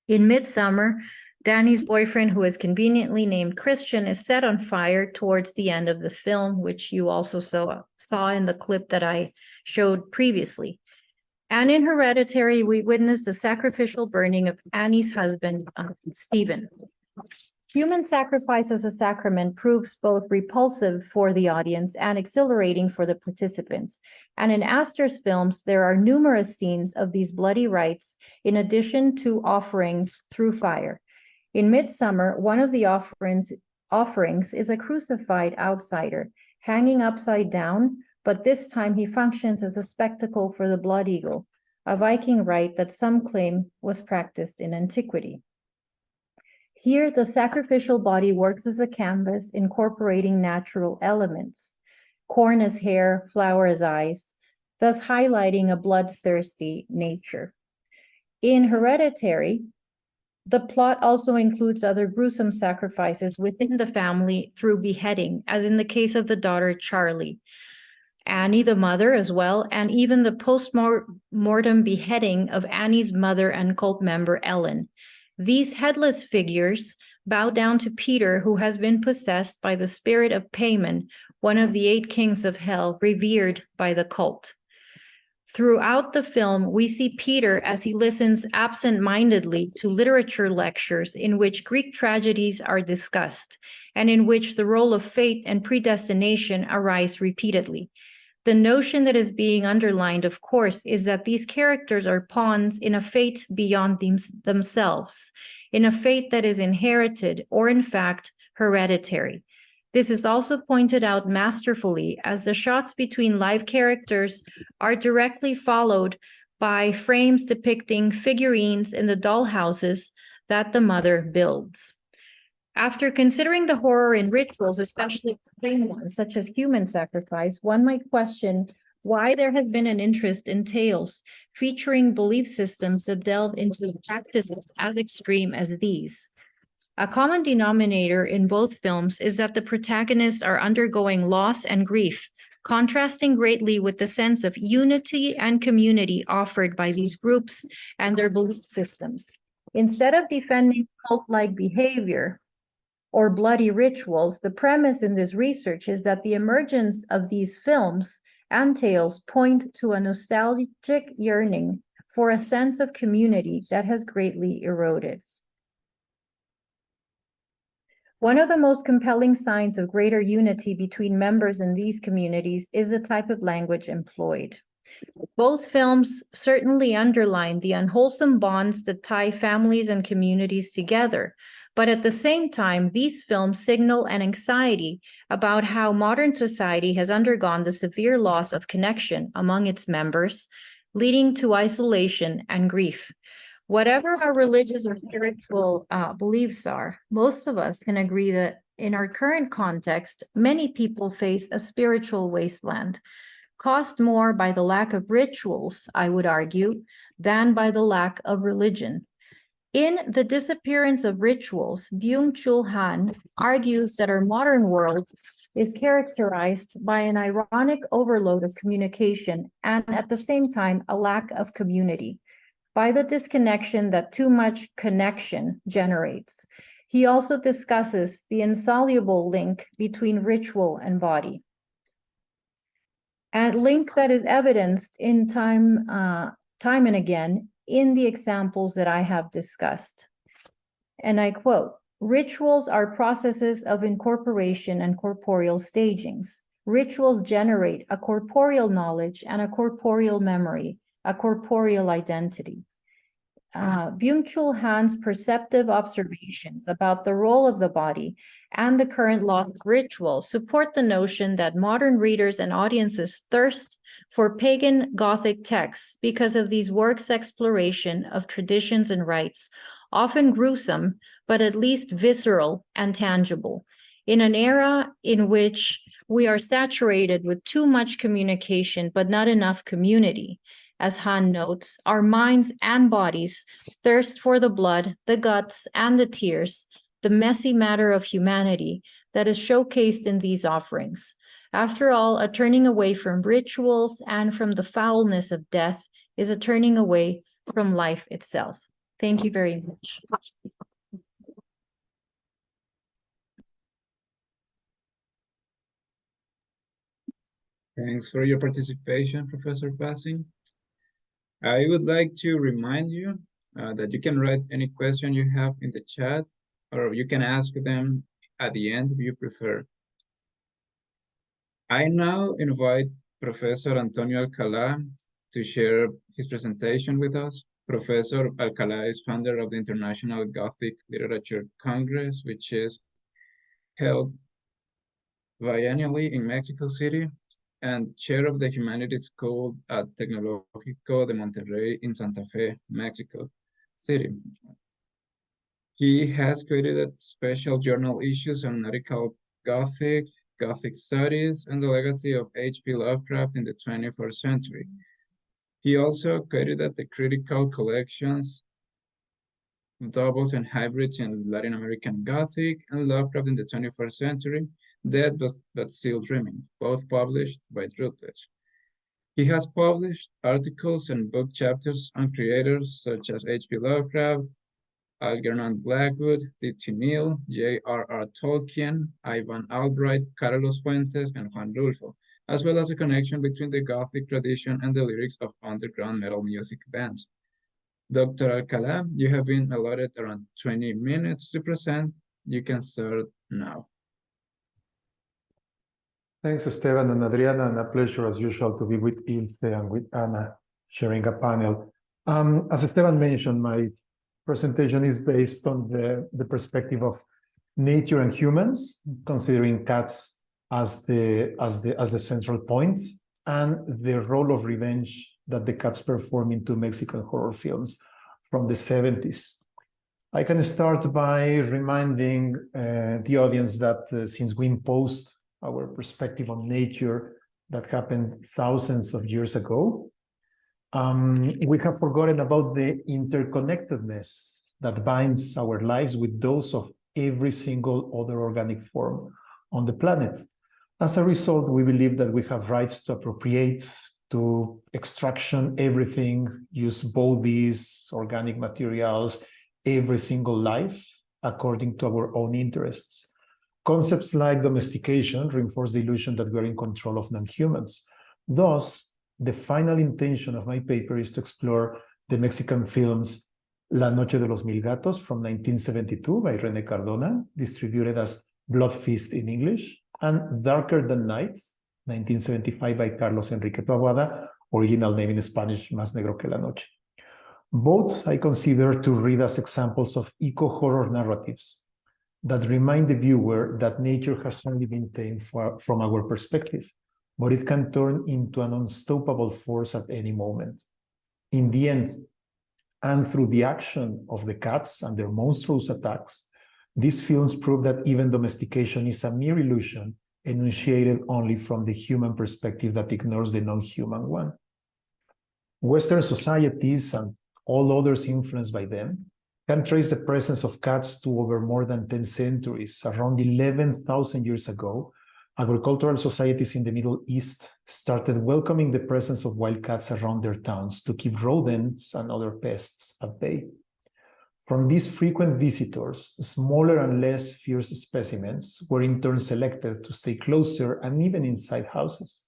In Midsummer, Danny's boyfriend, who is conveniently named Christian, is set on fire towards the end of the film, which you also saw in the clip that I showed previously. And in Hereditary, we witness the sacrificial burning of Annie's husband, Stephen. Human sacrifice as a sacrament proves both repulsive for the audience and exhilarating for the participants. And in Astor's films, there are numerous scenes of these bloody rites, in addition to offerings through fire. In Midsummer, one of the offerings is a crucified outsider, hanging upside down, but this time he functions as a spectacle for the blood eagle, a Viking rite that some claim was practiced in antiquity. Here, the sacrificial body works as a canvas, incorporating natural elements. Corn as hair, flower as eyes, thus highlighting a bloodthirsty nature. In Hereditary, the plot also includes other gruesome sacrifices within the family through beheading, as in the case of the daughter Charlie, Annie, the mother, as well, and even the post-mortem beheading of Annie's mother and cult member Ellen. These headless figures bow down to Peter, who has been possessed by the spirit of Paimon, one of the 8 kings of hell, revered by the cult. Throughout the film, we see Peter as he listens absent-mindedly to literature lectures in which Greek tragedies are discussed, and in which the role of fate and predestination arise repeatedly. The notion that is being underlined, of course, is that these characters are pawns in a fate beyond themselves, in a fate that is inherited or, in fact, hereditary. This is also pointed out masterfully as the shots between live characters are directly followed by frames depicting figurines in the dollhouses that the mother builds. After considering the horror in rituals, especially extreme ones such as human sacrifice, one might question why there has been an interest in tales featuring belief systems that delve into practices as extreme as these. A common denominator in both films is that the protagonists are undergoing loss and grief, contrasting greatly with the sense of unity and community offered by these groups and their belief systems. Instead of defending cult-like behavior or bloody rituals, the premise in this research is that the emergence of these films and tales point to a nostalgic yearning for a sense of community that has greatly eroded. One of the most compelling signs of greater unity between members in these communities is the type of language employed. Both films certainly underline the unwholesome bonds that tie families and communities together, but at the same time, these films signal an anxiety about how modern society has undergone the severe loss of connection among its members, leading to isolation and grief. Whatever our religious or spiritual beliefs are, most of us can agree that in our current context, many people face a spiritual wasteland, caused more by the lack of rituals, I would argue, than by the lack of religion. In The Disappearance of Rituals, Byung-Chul Han argues that our modern world is characterized by an ironic overload of communication and at the same time a lack of community, by the disconnection that too much connection generates. He also discusses the insoluble link between ritual and body, a link that is evidenced in time and again in the examples that I have discussed. And I quote, "Rituals are processes of incorporation and corporeal stagings. Rituals generate a corporeal knowledge and a corporeal memory, a corporeal identity." Byung-Chul Han's perceptive observations about the role of the body and the current law of ritual support the notion that modern readers and audiences thirst for pagan Gothic texts because of these works' exploration of traditions and rites, often gruesome, but at least visceral and tangible. In an era in which we are saturated with too much communication, but not enough community, as Han notes, our minds and bodies thirst for the blood, the guts, and the tears, the messy matter of humanity that is showcased in these offerings. After all, a turning away from rituals and from the foulness of death is a turning away from life itself. Thank you very much. Thanks for your participation, Professor Passing. I would like to remind you that you can write any question you have in the chat, or you can ask them at the end if you prefer. I now invite Professor Antonio Alcalá to share his presentation with us. Professor Alcalá is founder of the International Gothic Literature Congress, which is held biennially in Mexico City, and chair of the Humanities School at Tecnológico de Monterrey in Santa Fe, Mexico City. He has created special journal issues on nautical Gothic, Gothic studies, and the legacy of H.P. Lovecraft in the 21st century. He also credited the critical collections, Doubles and Hybrids in Latin American Gothic, and Lovecraft in the 21st century, Dead but Still Dreaming, both published by Routledge. He has published articles and book chapters on creators such as H.P. Lovecraft, Algernon Blackwood, T.T. Neal, J.R.R. Tolkien, Ivan Albright, Carlos Fuentes, and Juan Rulfo, as well as a connection between the Gothic tradition and the lyrics of underground metal music bands. Dr. Alcalá, you have been allotted around 20 minutes to present. You can start now. Thanks, Esteban and Adriana, and a pleasure as usual to be with Ilse and with Anna sharing a panel. As Esteban mentioned, my presentation is based on the perspective of nature and humans, considering cats as the central point, and the role of revenge that the cats perform into Mexican horror films from the 70s. I can start by reminding the audience that since we imposed our perspective on nature that happened thousands of years ago, we have forgotten about the interconnectedness that binds our lives with those of every single other organic form on the planet. As a result, we believe that we have rights to appropriate, to extraction everything, use both these organic materials, every single life, according to our own interests. Concepts like domestication reinforce the illusion that we're in control of non-humans. Thus, the final intention of my paper is to explore the Mexican films La Noche de los Mil Gatos from 1972 by René Cardona, distributed as Blood Feast in English, and Darker Than Night, 1975 by Carlos Enrique Taboada, original name in Spanish, Más Negro que la Noche. Both I consider to read as examples of eco-horror narratives that remind the viewer that nature has only been tamed from our perspective, but it can turn into an unstoppable force at any moment. In the end, and through the action of the cats and their monstrous attacks, these films prove that even domestication is a mere illusion enunciated only from the human perspective that ignores the non-human one. Western societies and all others influenced by them can trace the presence of cats to over more than 10 centuries. Around 11,000 years ago, agricultural societies in the Middle East started welcoming the presence of wild cats around their towns to keep rodents and other pests at bay. From these frequent visitors, smaller and less fierce specimens were in turn selected to stay closer and even inside houses,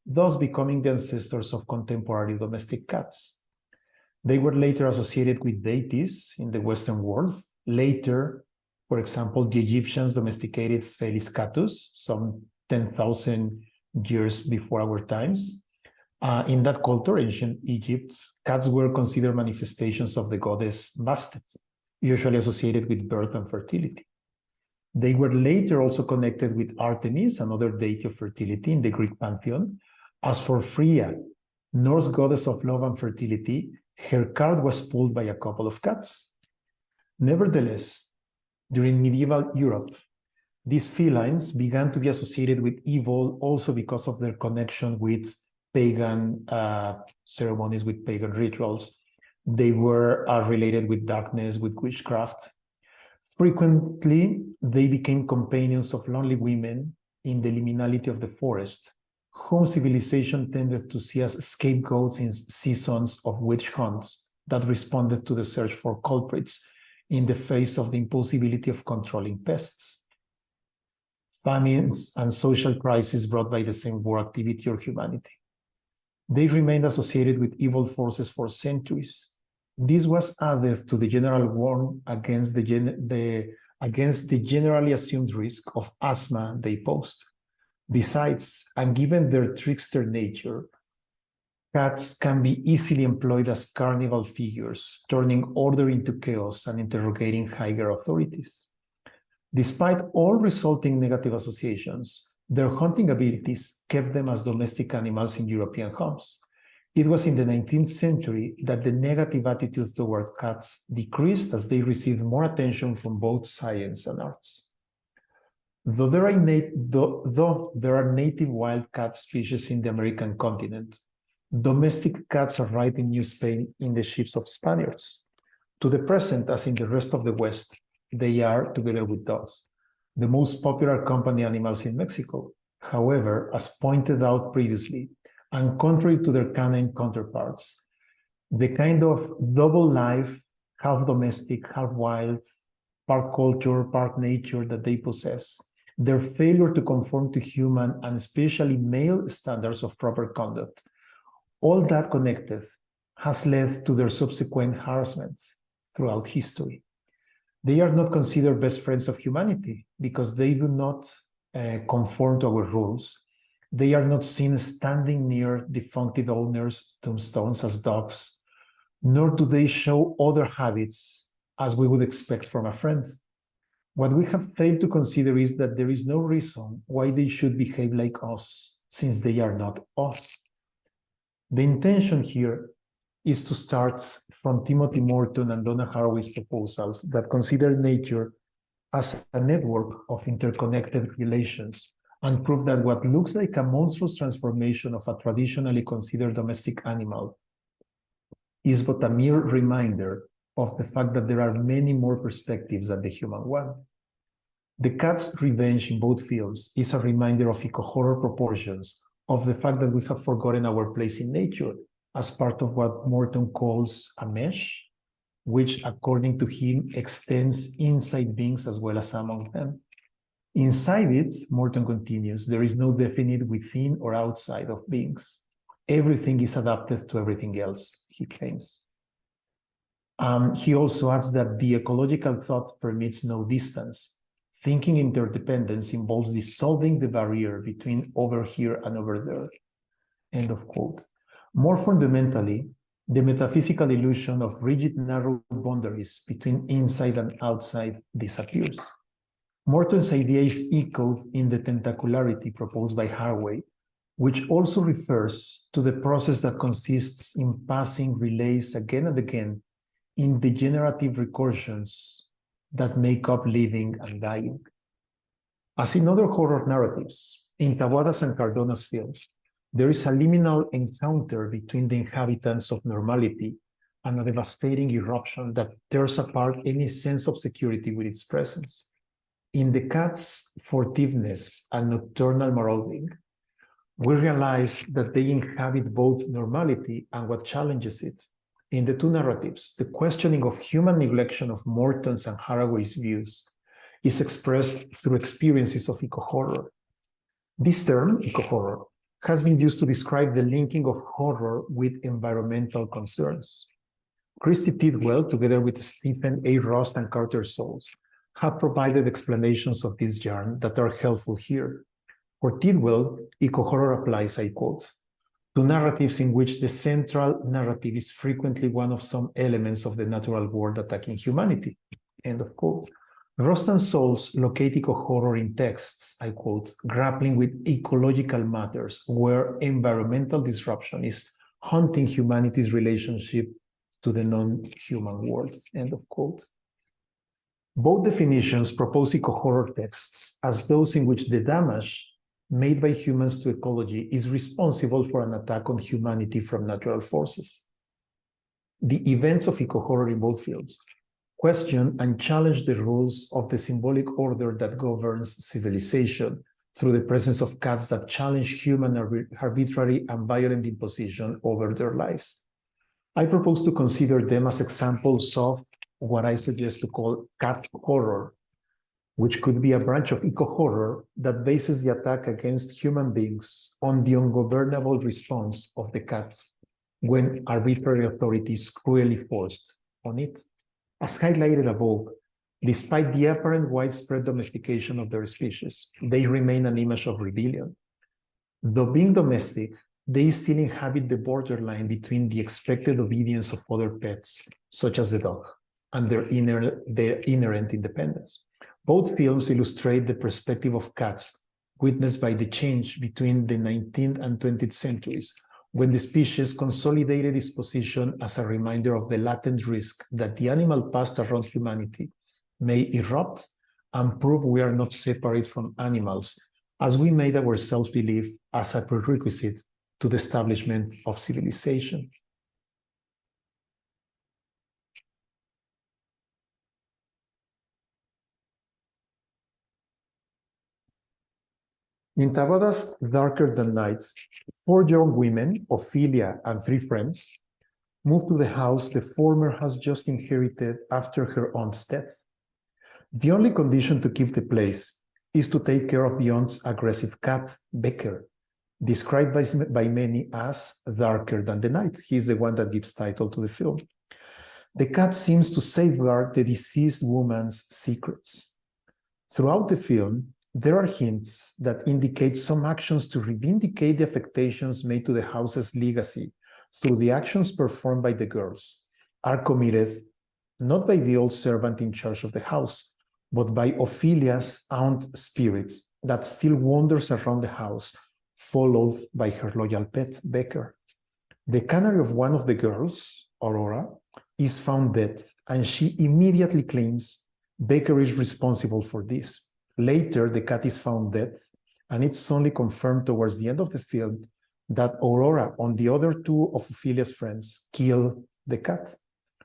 thus becoming the ancestors of contemporary domestic cats. They were later associated with deities in the Western world. Later, for example, the Egyptians domesticated Felis catus some 10,000 years before our times. In that culture, ancient Egypt, cats were considered manifestations of the goddess Bastet, usually associated with birth and fertility. They were later also connected with Artemis, another deity of fertility in the Greek pantheon. As for Freya, Norse goddess of love and fertility, her cart was pulled by a couple of cats. Nevertheless, during medieval Europe, these felines began to be associated with evil also because of their connection with pagan ceremonies, with pagan rituals. They were related with darkness, with witchcraft. Frequently, they became companions of lonely women in the liminality of the forest, whom civilization tended to see as scapegoats in seasons of witch hunts that responded to the search for culprits in the face of the impossibility of controlling pests, famines, and social crises brought by the same war activity or humanity. They remained associated with evil forces for centuries. This was added to the general war against the generally assumed risk of asthma they posed. Besides, and given their trickster nature, cats can be easily employed as carnival figures, turning order into chaos and interrogating higher authorities. Despite all resulting negative associations, their hunting abilities kept them as domestic animals in European homes. It was in the 19th century that the negative attitude toward cats decreased as they received more attention from both science and arts. Though there are native wild cat species in the American continent, domestic cats arrived in New Spain in the ships of Spaniards. To the present, as in the rest of the West, they are, together with dogs, the most popular company animals in Mexico. However, as pointed out previously, and contrary to their canine counterparts, the kind of double life, half domestic, half wild, part culture, part nature that they possess, their failure to conform to human and especially male standards of proper conduct, all that connected has led to their subsequent harassment throughout history. They are not considered best friends of humanity because they do not conform to our rules. They are not seen standing near defunct owners' tombstones as dogs, nor do they show other habits as we would expect from a friend. What we have failed to consider is that there is no reason why they should behave like us, since they are not us. The intention here is to start from Timothy Morton and Donna Haraway's proposals that consider nature as a network of interconnected relations and prove that what looks like a monstrous transformation of a traditionally considered domestic animal is but a mere reminder of the fact that there are many more perspectives than the human one. The cat's revenge in both films is a reminder of eco-horror proportions, of the fact that we have forgotten our place in nature as part of what Morton calls a mesh, which according to him extends inside beings as well as among them. Inside it, Morton continues, there is no definite within or outside of beings. Everything is adapted to everything else, he claims. He also adds that the ecological thought permits no distance. Thinking interdependence involves dissolving the barrier between over here and over there. End of quote. More fundamentally, the metaphysical illusion of rigid, narrow boundaries between inside and outside disappears. Morton's idea is echoed in the tentacularity proposed by Haraway, which also refers to the process that consists in passing relays again and again in degenerative recursions that make up living and dying. As in other horror narratives, in Taboada's and Cardona's films, there is a liminal encounter between the inhabitants of normality and a devastating eruption that tears apart any sense of security with its presence. In the cat's furtiveness and nocturnal marauding, we realize that they inhabit both normality and what challenges it. In the two narratives, the questioning of human neglection of Morton's and Haraway's views is expressed through experiences of eco-horror. This term, eco-horror, has been used to describe the linking of horror with environmental concerns. Christy Tidwell, together with Stephen A. Rost and Carter Souls, have provided explanations of this yarn that are helpful here. For Tidwell, eco-horror applies, I quote, to narratives in which the central narrative is frequently one of some elements of the natural world attacking humanity. End of quote. Rost and Souls locate eco-horror in texts, I quote, grappling with ecological matters where environmental disruption is haunting humanity's relationship to the non-human world, end of quote. Both definitions propose eco-horror texts as those in which the damage made by humans to ecology is responsible for an attack on humanity from natural forces. The events of eco-horror in both films question and challenge the rules of the symbolic order that governs civilization through the presence of cats that challenge human arbitrary and violent imposition over their lives. I propose to consider them as examples of what I suggest to call cat horror, which could be a branch of eco-horror that bases the attack against human beings on the ungovernable response of the cats when arbitrary authority is cruelly forced on it. As highlighted above, despite the apparent widespread domestication of their species, they remain an image of rebellion. Though being domestic, they still inhabit the borderline between the expected obedience of other pets, such as the dog, and their inherent independence. Both films illustrate the perspective of cats witnessed by the change between the 19th and 20th centuries, when the species consolidated its position as a reminder of the latent risk that the animal past around humanity may erupt and prove we are not separate from animals, as we made ourselves believe as a prerequisite to the establishment of civilization. In Taboada's Darker Than Night, 4 young women, Ophelia and 3 friends, move to the house the former has just inherited after her aunt's death. The only condition to keep the place is to take care of the aunt's aggressive cat, Becker, described by many as darker than the night. He's the one that gives title to the film. The cat seems to safeguard the deceased woman's secrets. Throughout the film, there are hints that indicate some actions to reivindicate the affectations made to the house's legacy through the actions performed by the girls are committed not by the old servant in charge of the house, but by Ophelia's aunt spirit that still wanders around the house, followed by her loyal pet, Becker. The canary of one of the girls, Aurora, is found dead, and she immediately claims Becker is responsible for this. Later, the cat is found dead, and it's only confirmed towards the end of the film that Aurora and the other 2 of Ophelia's friends kill the cat.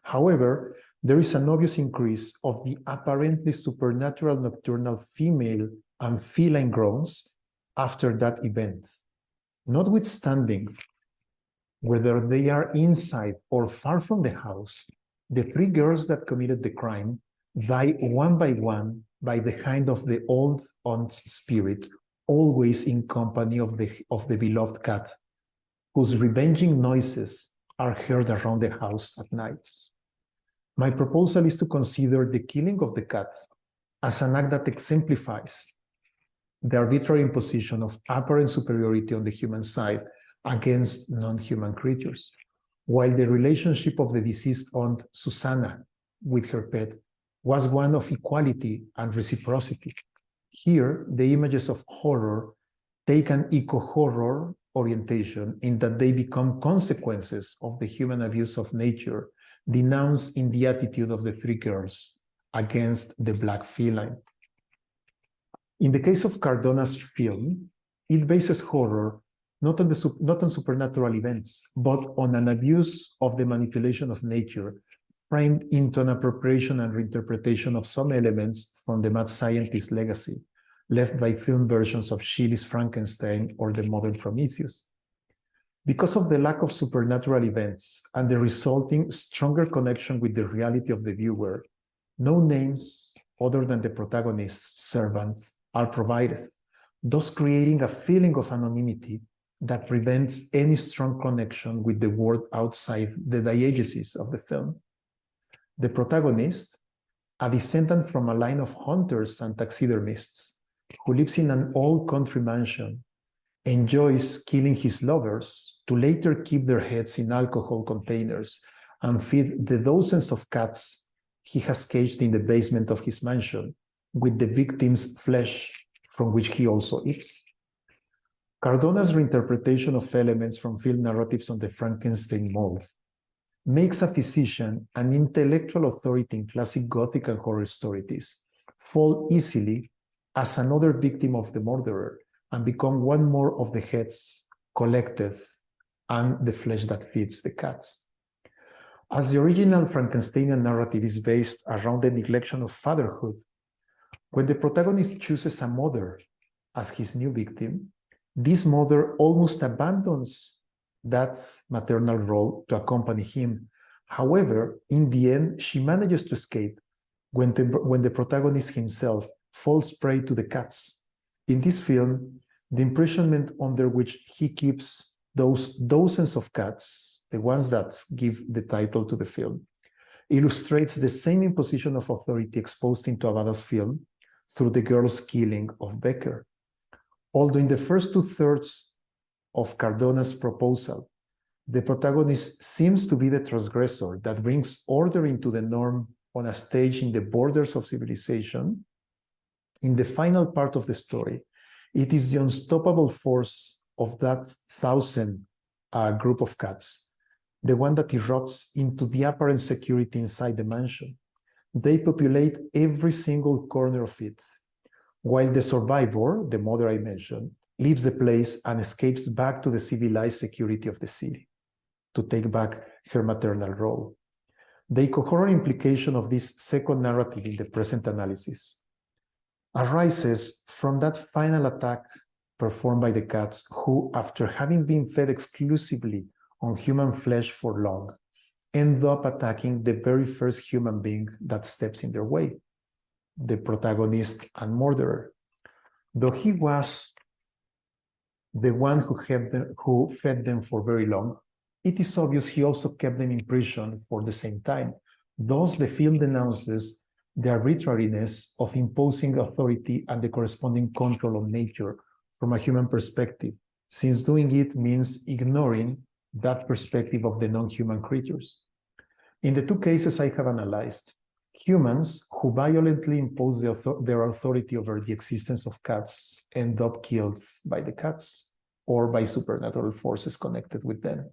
However, there is an obvious increase of the apparently supernatural nocturnal female and feline groans after that event. Notwithstanding whether they are inside or far from the house, the 3 girls that committed the crime die one by one by the hand of the old aunt's spirit, always in company of the beloved cat, whose revenging noises are heard around the house at nights. My proposal is to consider the killing of the cat as an act that exemplifies the arbitrary imposition of apparent superiority on the human side against non-human creatures, while the relationship of the deceased aunt, Susanna, with her pet was one of equality and reciprocity. Here, the images of horror take an eco-horror orientation in that they become consequences of the human abuse of nature denounced in the attitude of the 3 girls against the black feline. In the case of Cardona's film, it bases horror not on supernatural events, but on an abuse of the manipulation of nature, framed into an appropriation and reinterpretation of some elements from the mad scientist's legacy, left by film versions of Shelley's Frankenstein or the modern Prometheus. Because of the lack of supernatural events and the resulting stronger connection with the reality of the viewer, no names other than the protagonist's servants are provided, thus creating a feeling of anonymity that prevents any strong connection with the world outside the diegesis of the film. The protagonist, a descendant from a line of hunters and taxidermists who lives in an old country mansion, enjoys killing his lovers to later keep their heads in alcohol containers and feed the dozens of cats he has caged in the basement of his mansion with the victim's flesh, from which he also eats. Cardona's reinterpretation of elements from film narratives on the Frankenstein mold makes a physician an intellectual authority in classic Gothic and horror stories fall easily as another victim of the murderer and become one more of the heads collected and the flesh that feeds the cats. As the original Frankensteinian narrative is based around the neglection of fatherhood, when the protagonist chooses a mother as his new victim, this mother almost abandons that maternal role to accompany him. However, in the end, she manages to escape when the protagonist himself falls prey to the cats. In this film, the imprisonment under which he keeps those dozens of cats, the ones that give the title to the film, illustrates the same imposition of authority exposed in Avada's film through the girl's killing of Becker. Although in the first two-thirds of Cardona's proposal, the protagonist seems to be the transgressor that brings order into the norm on a stage in the borders of civilization, in the final part of the story, it is the unstoppable force of that thousand group of cats, the one that erupts into the apparent security inside the mansion. They populate every single corner of it, while the survivor, the mother I mentioned, leaves the place and escapes back to the civilized security of the city to take back her maternal role. The coherent implication of this second narrative in the present analysis arises from that final attack performed by the cats who, after having been fed exclusively on human flesh for long, end up attacking the very first human being that steps in their way, the protagonist and murderer. Though he was the one who fed them for very long, it is obvious he also kept them in prison for the same time. Thus, the film denounces the arbitrariness of imposing authority and the corresponding control of nature from a human perspective, since doing it means ignoring that perspective of the non-human creatures. In the two cases I have analyzed, humans who violently impose their authority over the existence of cats end up killed by the cats or by supernatural forces connected with them.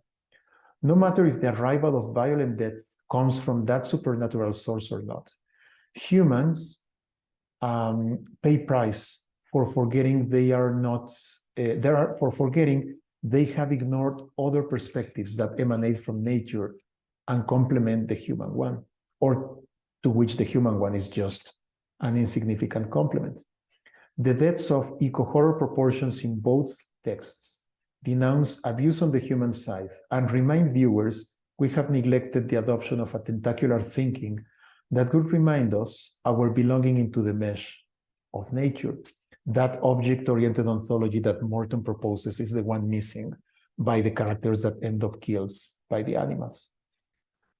No matter if the arrival of violent death comes from that supernatural source or not, humans pay price for forgetting they have ignored other perspectives that emanate from nature and complement the human one, or to which the human one is just an insignificant complement. The deaths of eco-horror proportions in both texts denounce abuse on the human side and remind viewers we have neglected the adoption of a tentacular thinking that could remind us our belonging into the mesh of nature. That object-oriented ontology that Morton proposes is the one missing by the characters that end up killed by the animals.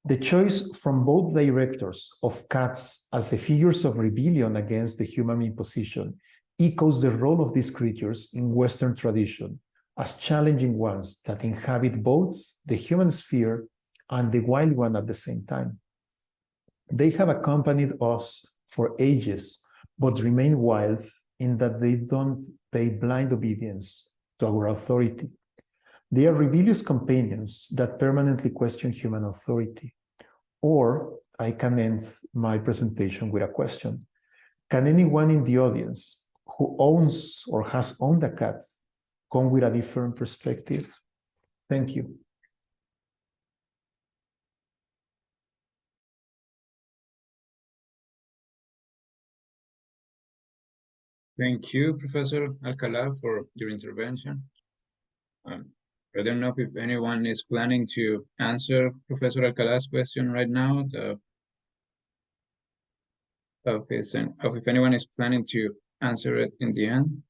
The choice from both directors of cats as the figures of rebellion against the human imposition echoes the role of these creatures in Western tradition as challenging ones that inhabit both the human sphere and the wild one at the same time. They have accompanied us for ages, but remain wild in that they don't pay blind obedience to our authority. They are rebellious companions that permanently question human authority. Or I can end my presentation with a question. Can anyone in the audience who owns or has owned a cat come with a different perspective? Thank you. Thank you, Professor Alcalá, for your intervention. I don't know if anyone is planning to answer Professor Alcalà's question right now. If anyone is planning to answer it in the end.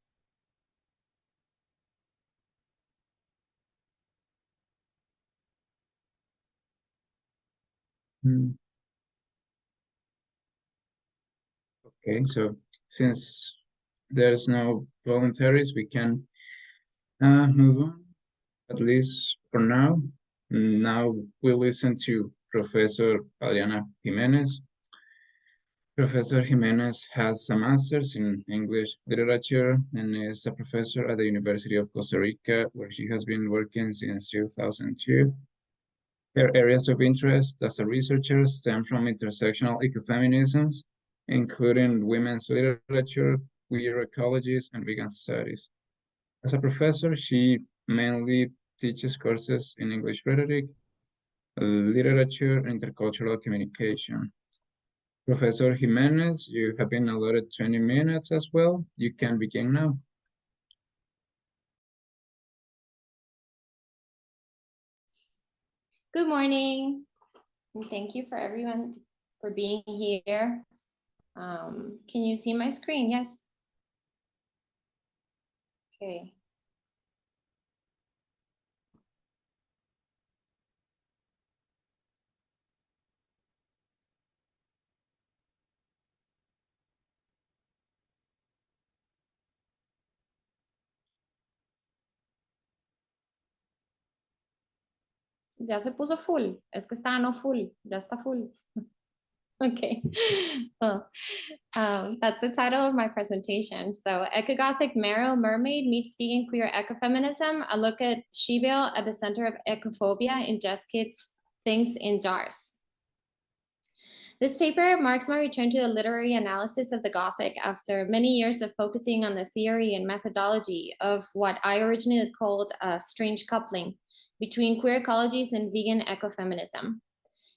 Okay, so since there's no voluntaries, we can move on, at least for now. Now we'll listen to Professor Adriana Jimenez. Professor Jimenez has a master's in English literature and is a professor at the University of Costa Rica, where she has been working since 2002. Her areas of interest as a researcher stem from intersectional ecofeminisms, including women's literature, queer ecologies, and vegan studies. As a professor, she mainly teaches courses in English rhetoric, literature, and intercultural communication. Professor Jimenez, you have been allotted 20 minutes as well. You can begin now. Good morning, and thank you for everyone for being here. Can you see my screen? Yes. Okay. Ya se puso full. Es que está no full. Ya está full. Okay. Well, that's the title of my presentation. So, Ecogothic Mermaid meets vegan queer ecofeminism. A look at she-bale at the center of ecophobia in Just Kids Things in Jars. This paper marks my return to the literary analysis of the Gothic after many years of focusing on the theory and methodology of what I originally called a strange coupling between queer ecologies and vegan ecofeminism.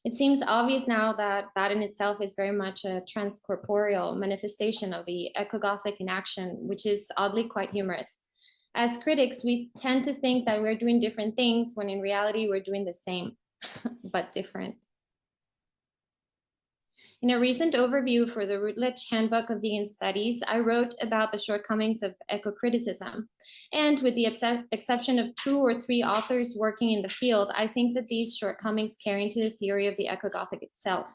It seems obvious now that that in itself is very much a transcorporeal manifestation of the Ecogothic in action, which is oddly quite humorous. As critics, we tend to think that we're doing different things when in reality we're doing the same, but different. In a recent overview for the Routledge Handbook of Vegan Studies, I wrote about the shortcomings of eco-criticism. And with the exception of 2 or 3 authors working in the field, I think that these shortcomings carry into the theory of the Ecogothic itself.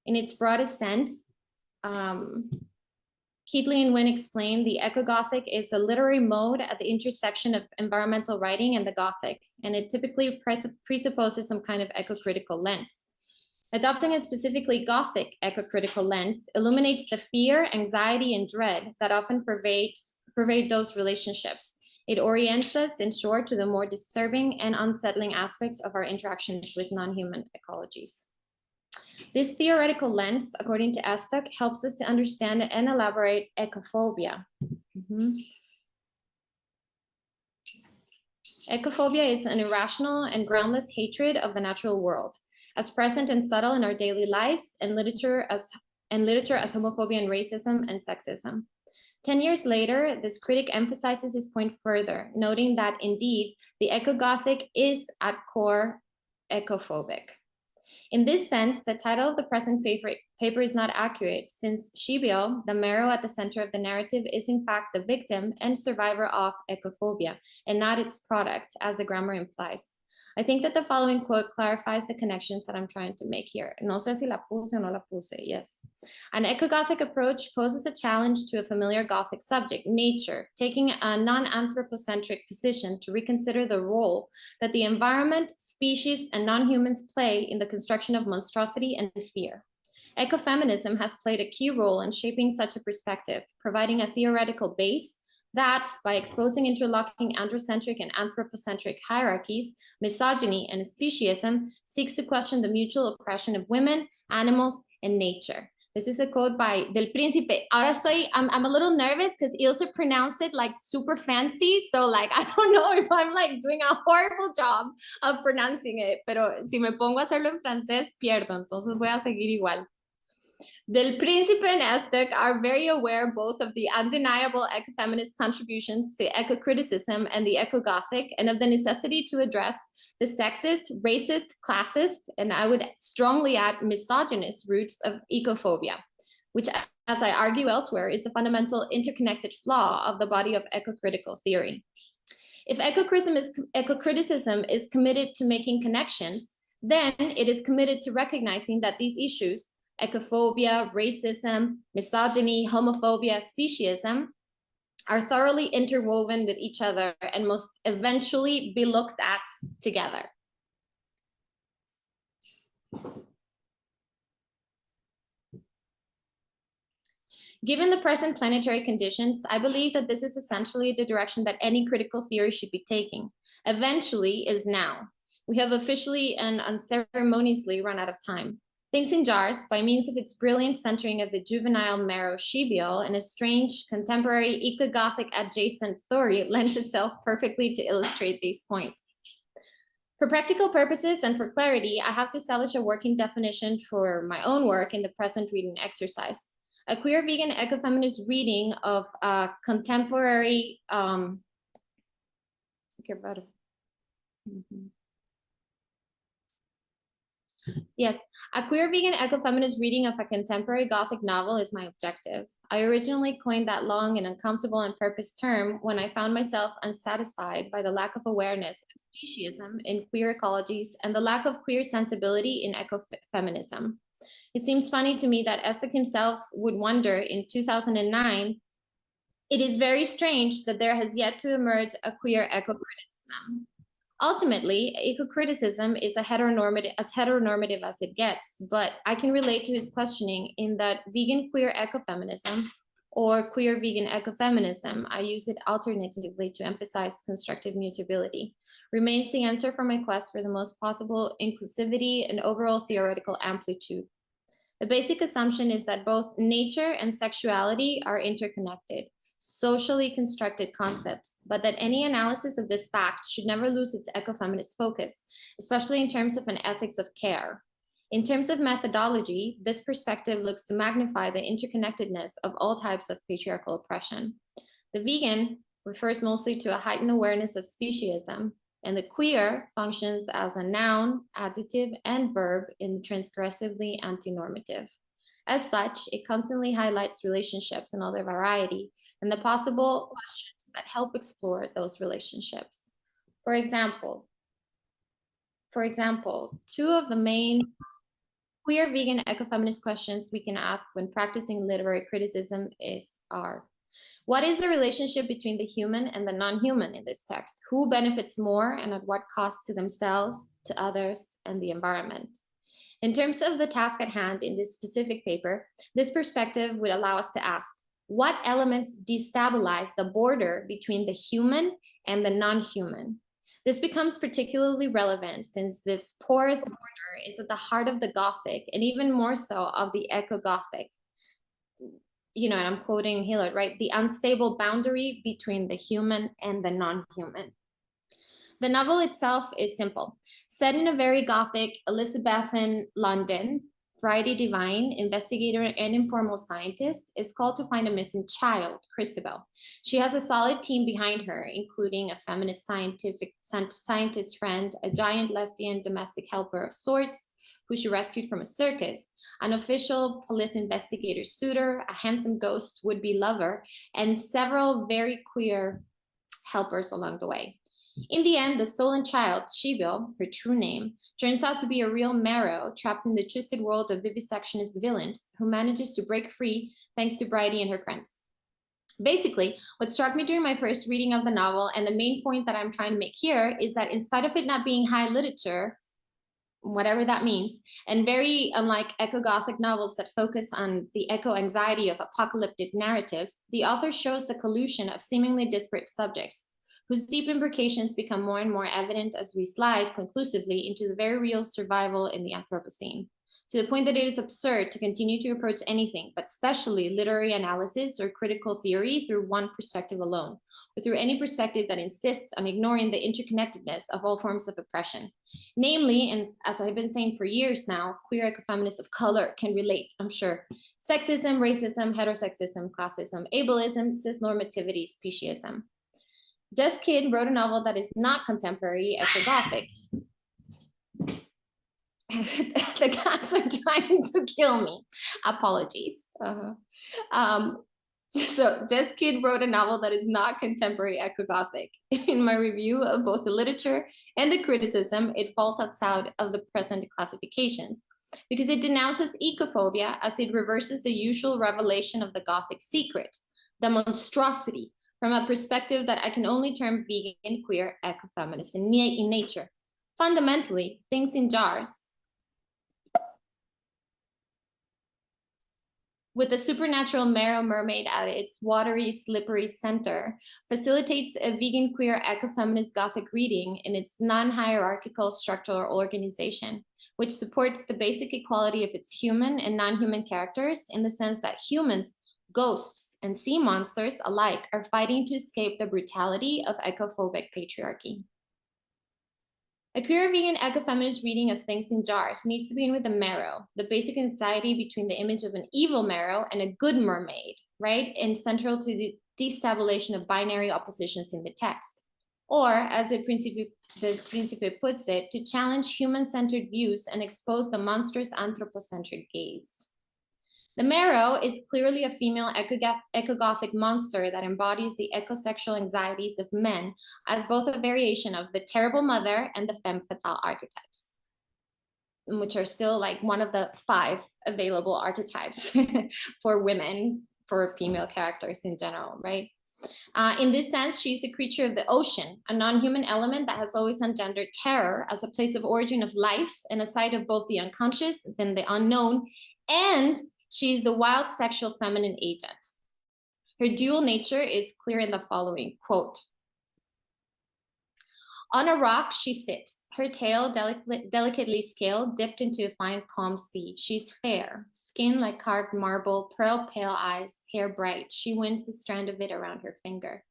In its broadest sense, Keatley and Wynne explained the Ecogothic is a literary mode at the intersection of environmental writing and the Gothic, and it typically presupposes some kind of eco-critical lens. Adopting a specifically Gothic eco-critical lens illuminates the fear, anxiety, and dread that often pervade those relationships. It orients us, in short, to the more disturbing and unsettling aspects of our interactions with non-human ecologies. This theoretical lens, according to Estok, helps us to understand and elaborate ecophobia. Ecophobia is an irrational and groundless hatred of the natural world, as present and subtle in our daily lives, and literature as homophobia and racism and sexism. 10 years later, this critic emphasizes his point further, noting that indeed the Ecogothic is at core ecophobic. In this sense, the title of the present paper is not accurate, since she-bale, the marrow at the center of the narrative, is in fact the victim and survivor of ecophobia, and not its product, as the grammar implies. I think that the following quote clarifies the connections that I'm trying to make here. No sé si la puse o no la puse, yes. An ecogothic approach poses a challenge to a familiar Gothic subject, nature, taking a non-anthropocentric position to reconsider the role that the environment, species, and non-humans play in the construction of monstrosity and fear. Ecofeminism has played a key role in shaping such a perspective, providing a theoretical base that, by exposing interlocking androcentric and anthropocentric hierarchies, misogyny, and speciesism, seeks to question the mutual oppression of women, animals, and nature. This is a quote by Del Príncipe. Ahora I'm a little nervous because Ilse pronounced it like super fancy, so like I don't know if I'm like doing a horrible job of pronouncing it, pero si me pongo a hacerlo en francés, pierdo, entonces voy a seguir igual. Del Príncipe and Estok are very aware both of the undeniable ecofeminist contributions to eco-criticism and the eco-Gothic, and of the necessity to address the sexist, racist, classist, and I would strongly add misogynist roots of ecophobia, which, as I argue elsewhere, is the fundamental interconnected flaw of the body of eco-critical theory. If eco-criticism is committed to making connections, then it is committed to recognizing that these issues, ecophobia, racism, misogyny, homophobia, speciesism, are thoroughly interwoven with each other and must eventually be looked at together. Given the present planetary conditions, I believe that this is essentially the direction that any critical theory should be taking. Eventually is now. We have officially and unceremoniously run out of time. Things in Jars, by means of its brilliant centering of the juvenile marrow Shibiel and a strange contemporary Ecogothic adjacent story, lends itself perfectly to illustrate these points. For practical purposes and for clarity, I have to establish a working definition for my own work in the present reading exercise. A queer vegan ecofeminist reading of a contemporary Yes, a queer vegan ecofeminist reading of a contemporary Gothic novel is my objective. I originally coined that long and uncomfortable and purpose term when I found myself unsatisfied by the lack of awareness of speciesism in queer ecologies and the lack of queer sensibility in ecofeminism. It seems funny to me that Estek himself would wonder in 2009, it is very strange that there has yet to emerge a queer eco-criticism. Ultimately, eco-criticism is as heteronormative as it gets, but I can relate to his questioning in that vegan queer ecofeminism or queer vegan ecofeminism, I use it alternatively to emphasize constructive mutability, remains the answer for my quest for the most possible inclusivity and overall theoretical amplitude. The basic assumption is that both nature and sexuality are interconnected, socially constructed concepts, but that any analysis of this fact should never lose its ecofeminist focus, especially in terms of an ethics of care. In terms of methodology, this perspective looks to magnify the interconnectedness of all types of patriarchal oppression. The vegan refers mostly to a heightened awareness of speciesism, and the queer functions as a noun, adjective, and verb in the transgressively anti-normative. As such, it constantly highlights relationships in all their variety and the possible questions that help explore those relationships. For example, two of the main queer vegan ecofeminist questions we can ask when practicing literary criticism are: what is the relationship between the human and the non-human in this text? Who benefits more and at what cost to themselves, to others, and the environment? In terms of the task at hand in this specific paper, this perspective would allow us to ask, what elements destabilize the border between the human and the non-human? This becomes particularly relevant since this porous border is at the heart of the Gothic and even more so of the Ecogothic. And I'm quoting Hillard, right? The unstable boundary between the human and the non-human. The novel itself is simple. Set in a very Gothic Elizabethan London, Friday Divine, investigator and informal scientist, is called to find a missing child, Christabel. She has a solid team behind her, including a feminist scientist friend, a giant lesbian domestic helper of sorts, who she rescued from a circus, an official police investigator suitor, a handsome ghost would-be lover, and several very queer helpers along the way. In the end, the stolen child, Shibiel, her true name, turns out to be a real marrow trapped in the twisted world of vivisectionist villains who manages to break free thanks to Bridie and her friends. Basically, what struck me during my first reading of the novel, and the main point that I'm trying to make here, is that in spite of it not being high literature, whatever that means, and very unlike eco-Gothic novels that focus on the eco-anxiety of apocalyptic narratives, the author shows the collusion of seemingly disparate subjects, whose deep implications become more and more evident as we slide conclusively into the very real survival in the Anthropocene, to the point that it is absurd to continue to approach anything, but especially literary analysis or critical theory, through one perspective alone, or through any perspective that insists on ignoring the interconnectedness of all forms of oppression. Namely, and as I've been saying for years now, queer ecofeminists of color can relate, I'm sure, sexism, racism, heterosexism, classism, ableism, cisnormativity, speciesism. Jess Kidd wrote a novel that is not contemporary eco-Gothic. The cats are trying to kill me. Apologies. So Jess Kidd wrote a novel that is not contemporary eco-Gothic. In my review of both the literature and the criticism, it falls outside of the present classifications because it denounces ecophobia as it reverses the usual revelation of the Gothic secret, the monstrosity, from a perspective that I can only term vegan, queer, ecofeminist in nature. Fundamentally, things in jars. With the supernatural marrow mermaid at its watery, slippery center, facilitates a vegan, queer, ecofeminist Gothic reading in its non-hierarchical structural organization, which supports the basic equality of its human and non-human characters in the sense that humans, ghosts, and sea monsters alike are fighting to escape the brutality of ecophobic patriarchy. A queer, vegan, ecofeminist reading of things in jars needs to begin with the marrow, the basic anxiety between the image of an evil marrow and a good mermaid, right? And central to the destabilization of binary oppositions in the text. Or, as the Principe puts it, to challenge human-centered views and expose the monstrous anthropocentric gaze. The marrow is clearly a female ecogothic monster that embodies the ecosexual anxieties of men as both a variation of the terrible mother and the femme fatale archetypes, which are still like one of the 5 available archetypes for women, for female characters in general, right? In this sense, she's a creature of the ocean, a non-human element that has always engendered terror as a place of origin of life and a site of both the unconscious and the unknown, and she's the wild sexual feminine agent. Her dual nature is clear in the following, quote, "On a rock she sits, her tail delicately scaled, dipped into a fine calm sea. She's fair, skin like carved marble, pearl pale eyes, hair bright. She winds the strand of it around her finger.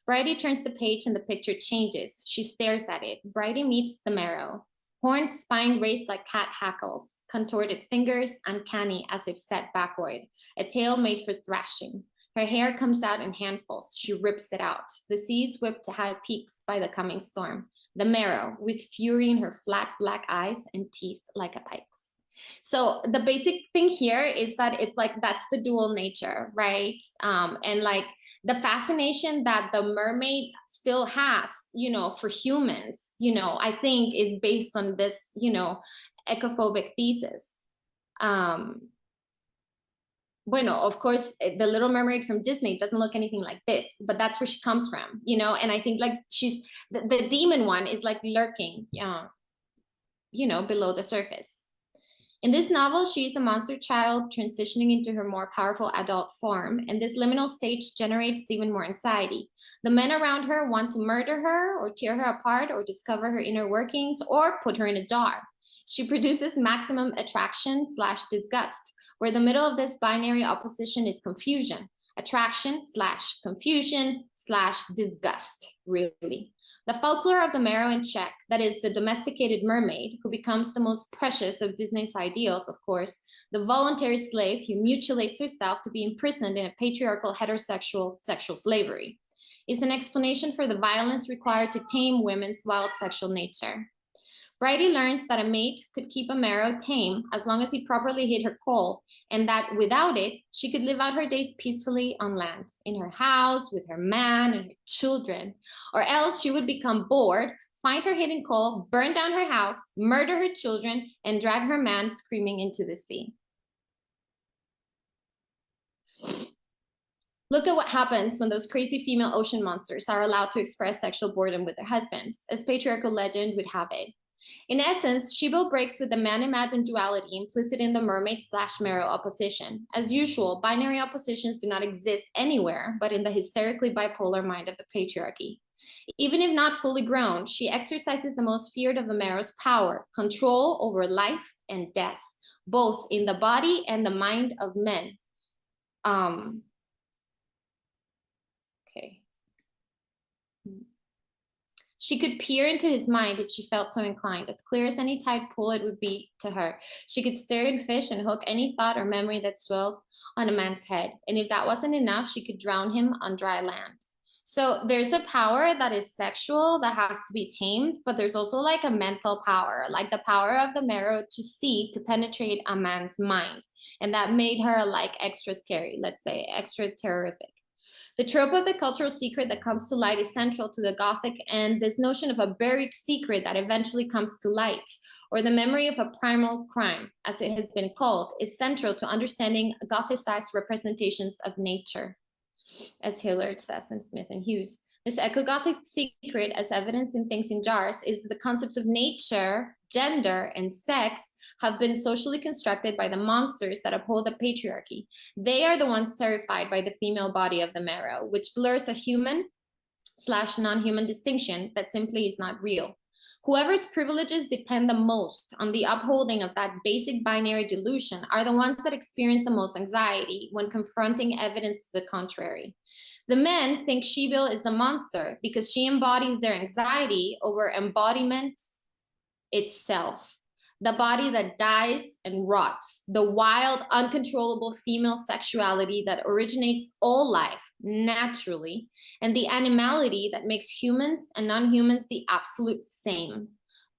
Bridie turns the page and the picture changes. She stares at it. Bridie meets the marrow. Horned spine raised like cat hackles, contorted fingers, uncanny as if set backward, a tail made for thrashing. Her hair comes out in handfuls. She rips it out. The seas whip to high peaks by the coming storm. The marrow, with fury in her flat black eyes and teeth like a pike's." So the basic thing here is that it's like, that's the dual nature, right? And like the fascination that the mermaid still has, you know, for humans, you know, I think is based on this, you know, ecophobic thesis. Bueno, of course, the Little Mermaid from Disney doesn't look anything like this, but that's where she comes from, you know? And I think like she's, the demon one is like lurking, you know, below the surface. In this novel, she is a monster child transitioning into her more powerful adult form, and this liminal stage generates even more anxiety. The men around her want to murder her or tear her apart or discover her inner workings or put her in a jar. She produces maximum attraction/disgust, where the middle of this binary opposition is confusion. Attraction/confusion/disgust, really. The folklore of the marrow in check, that is the domesticated mermaid, who becomes the most precious of Disney's ideals, of course, the voluntary slave who mutilates herself to be imprisoned in a patriarchal heterosexual sexual slavery, is an explanation for the violence required to tame women's wild sexual nature. Bridie learns that a mate could keep a marrow tame as long as he properly hid her coal, and that without it, she could live out her days peacefully on land, in her house, with her man and her children, or else she would become bored, find her hidden coal, burn down her house, murder her children, and drag her man screaming into the sea. Look at what happens when those crazy female ocean monsters are allowed to express sexual boredom with their husbands, as patriarchal legend would have it. In essence, She-Bo breaks with the man-imagined duality implicit in the mermaid/marrow opposition. As usual, binary oppositions do not exist anywhere but in the hysterically bipolar mind of the patriarchy. Even if not fully grown, she exercises the most feared of the marrow's power, control over life and death, both in the body and the mind of men. Okay. She could peer into his mind if she felt so inclined, as clear as any tide pool it would be to her. She could stare and fish and hook any thought or memory that swelled on a man's head. And if that wasn't enough, she could drown him on dry land. So there's a power that is sexual that has to be tamed, but there's also like a mental power, like the power of the marrow to see, to penetrate a man's mind. And that made her like extra scary, let's say, extra terrific. The trope of the cultural secret that comes to light is central to the Gothic, and this notion of a buried secret that eventually comes to light, or the memory of a primal crime, as it has been called, is central to understanding Gothicized representations of nature. as Hillard says in Smith and Hughes. This ecogothic secret, as evidenced in Things in Jars, is that the concepts of nature, gender, and sex have been socially constructed by the monsters that uphold the patriarchy. They are the ones terrified by the female body of the marrow, which blurs a human/non-human distinction that simply is not real. Whoever's privileges depend the most on the upholding of that basic binary delusion are the ones that experience the most anxiety when confronting evidence to the contrary. The men think She-Will is the monster because she embodies their anxiety over embodiment itself. The body that dies and rots, the wild, uncontrollable female sexuality that originates all life naturally, and the animality that makes humans and non-humans the absolute same.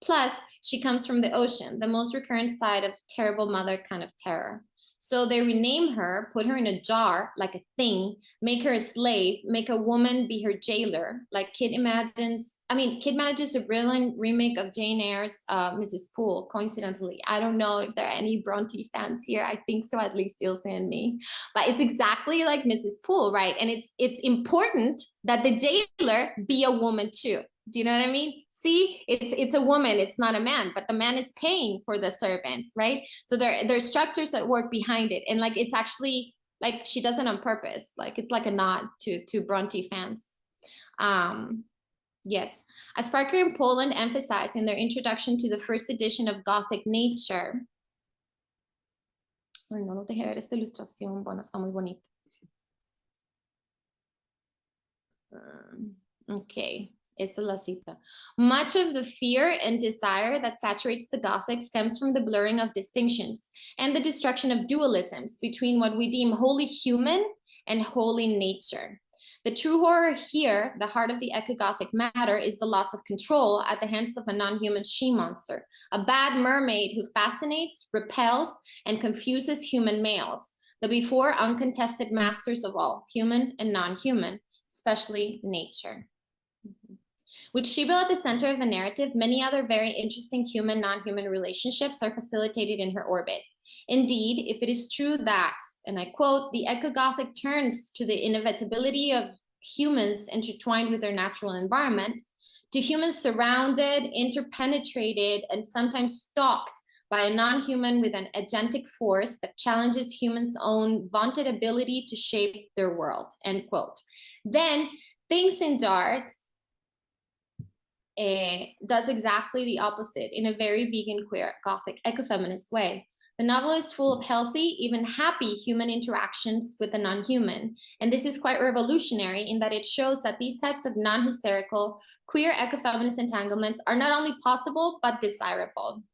Plus, she comes from the ocean, the most recurrent side of terrible mother kind of terror. So they rename her, put her in a jar like a thing, make her a slave, make a woman be her jailer. Like Kid manages a brilliant remake of Jane Eyre's Mrs. Poole, coincidentally. I don't know if there are any Bronte fans here. I think so, at least Ilse and me. But it's exactly like Mrs. Poole, right? And it's important that the jailer be a woman too. Do you know what I mean? See, it's a woman, it's not a man, but the man is paying for the servant, right? So there's structures that work behind it. And like, it's actually like she does it on purpose. Like it's like a nod to Bronte fans. Yes, as Parker and Poland emphasized in their introduction to the first edition of Gothic Nature. Ay, no dejé ver esta ilustración. Bueno, está muy bonita. Okay. Esta es la cita. Much of the fear and desire that saturates the Gothic stems from the blurring of distinctions and the destruction of dualisms between what we deem wholly human and wholly nature. The true horror here, the heart of the ecogothic matter, is the loss of control at the hands of a non-human she-monster, a bad mermaid who fascinates, repels, and confuses human males, the before uncontested masters of all, human and non-human, especially nature. With She-Will at the center of the narrative, many other very interesting human-non-human relationships are facilitated in her orbit. Indeed, if it is true that, and I quote, the ecogothic turns to the inevitability of humans intertwined with their natural environment, to humans surrounded, interpenetrated, and sometimes stalked by a non-human with an agentic force that challenges humans' own vaunted ability to shape their world, end quote. Then, Things in Jars does exactly the opposite in a very vegan, queer, Gothic, ecofeminist way. The novel is full of healthy, even happy human interactions with the non-human. And this is quite revolutionary in that it shows that these types of non-hysterical, queer ecofeminist entanglements are not only possible, but desirable.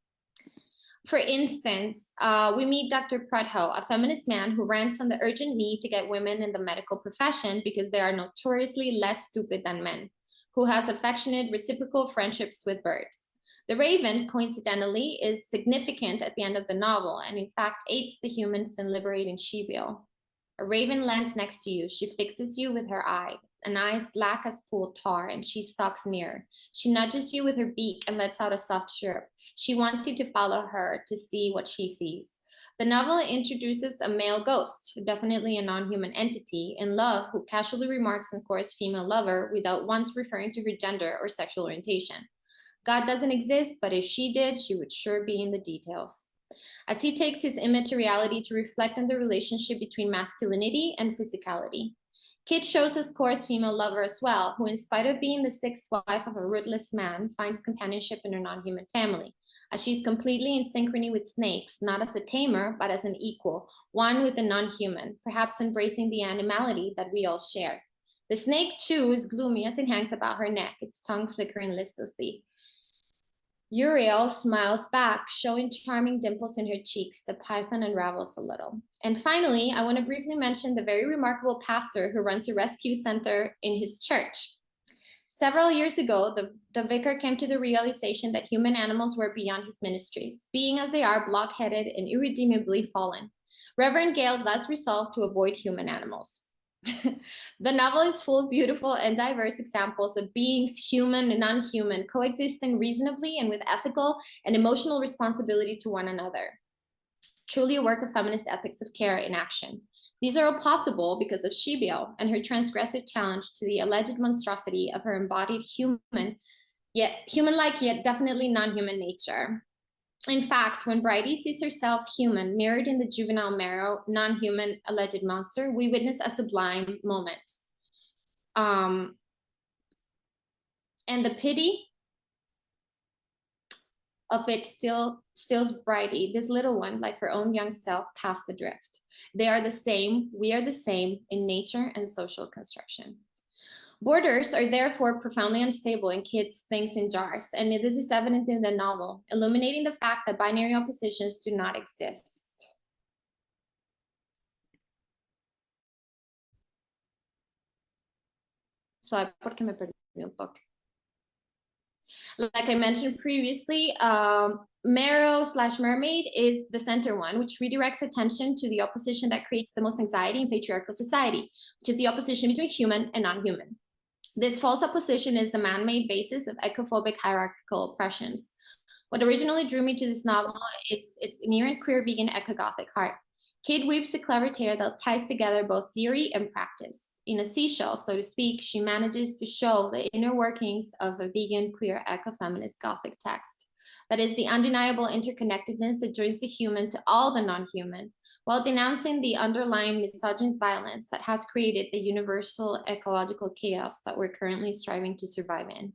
For instance, we meet Dr. Prudhoe, a feminist man who rants on the urgent need to get women in the medical profession because they are notoriously less stupid than men, who has affectionate reciprocal friendships with birds. The raven, coincidentally, is significant at the end of the novel and in fact aids the humans in liberating She-Will. A raven lands next to you. She fixes you with her eye, an eye as black as pool tar, and she stalks near. She nudges you with her beak and lets out a soft chirp. She wants you to follow her to see what she sees. The novel introduces a male ghost, definitely a non-human entity, in love who casually remarks on Cora's female lover without once referring to her gender or sexual orientation. God doesn't exist, but if she did, she would sure be in the details. As he takes his immateriality to reflect on the relationship between masculinity and physicality. Kit shows us Cora's female lover as well, who in spite of being the sixth wife of a rootless man, finds companionship in her non-human family, as she's completely in synchrony with snakes, not as a tamer, but as an equal, one with the non-human, perhaps embracing the animality that we all share. The snake, too, is gloomy as it hangs about her neck, its tongue flickering listlessly. Uriel smiles back, showing charming dimples in her cheeks. The python unravels a little. And finally, I want to briefly mention the very remarkable pastor who runs a rescue center in his church. Several years ago, the vicar came to the realization that human animals were beyond his ministries, being as they are block-headed and irredeemably fallen. Reverend Gale thus resolved to avoid human animals. The novel is full of beautiful and diverse examples of beings, human and non-human, coexisting reasonably and with ethical and emotional responsibility to one another. Truly a work of feminist ethics of care in action. These are all possible because of Shibiel and her transgressive challenge to the alleged monstrosity of her embodied human-like yet definitely non-human nature. In fact, when Bridie sees herself human mirrored in the juvenile Marrow non-human alleged monster, we witness a sublime moment. And the pity of it stills Bridie, this little one, like her own young self, cast adrift. They are the same, we are the same in nature and social construction. Borders are therefore profoundly unstable in kids' things in jars, and this is evident in the novel, illuminating the fact that binary oppositions do not exist. So, porque me perdí un toque. Like I mentioned previously, Marrow/Mermaid is the center one, which redirects attention to the opposition that creates the most anxiety in patriarchal society, which is the opposition between human and non-human. This false opposition is the man-made basis of ecophobic hierarchical oppressions. What originally drew me to this novel is its inherent queer vegan ecogothic heart. Kate weaves a clever tale that ties together both theory and practice. In a seashell, so to speak, she manages to show the inner workings of a vegan, queer, ecofeminist Gothic text. That is the undeniable interconnectedness that joins the human to all the non-human, while denouncing the underlying misogynist violence that has created the universal ecological chaos that we're currently striving to survive in.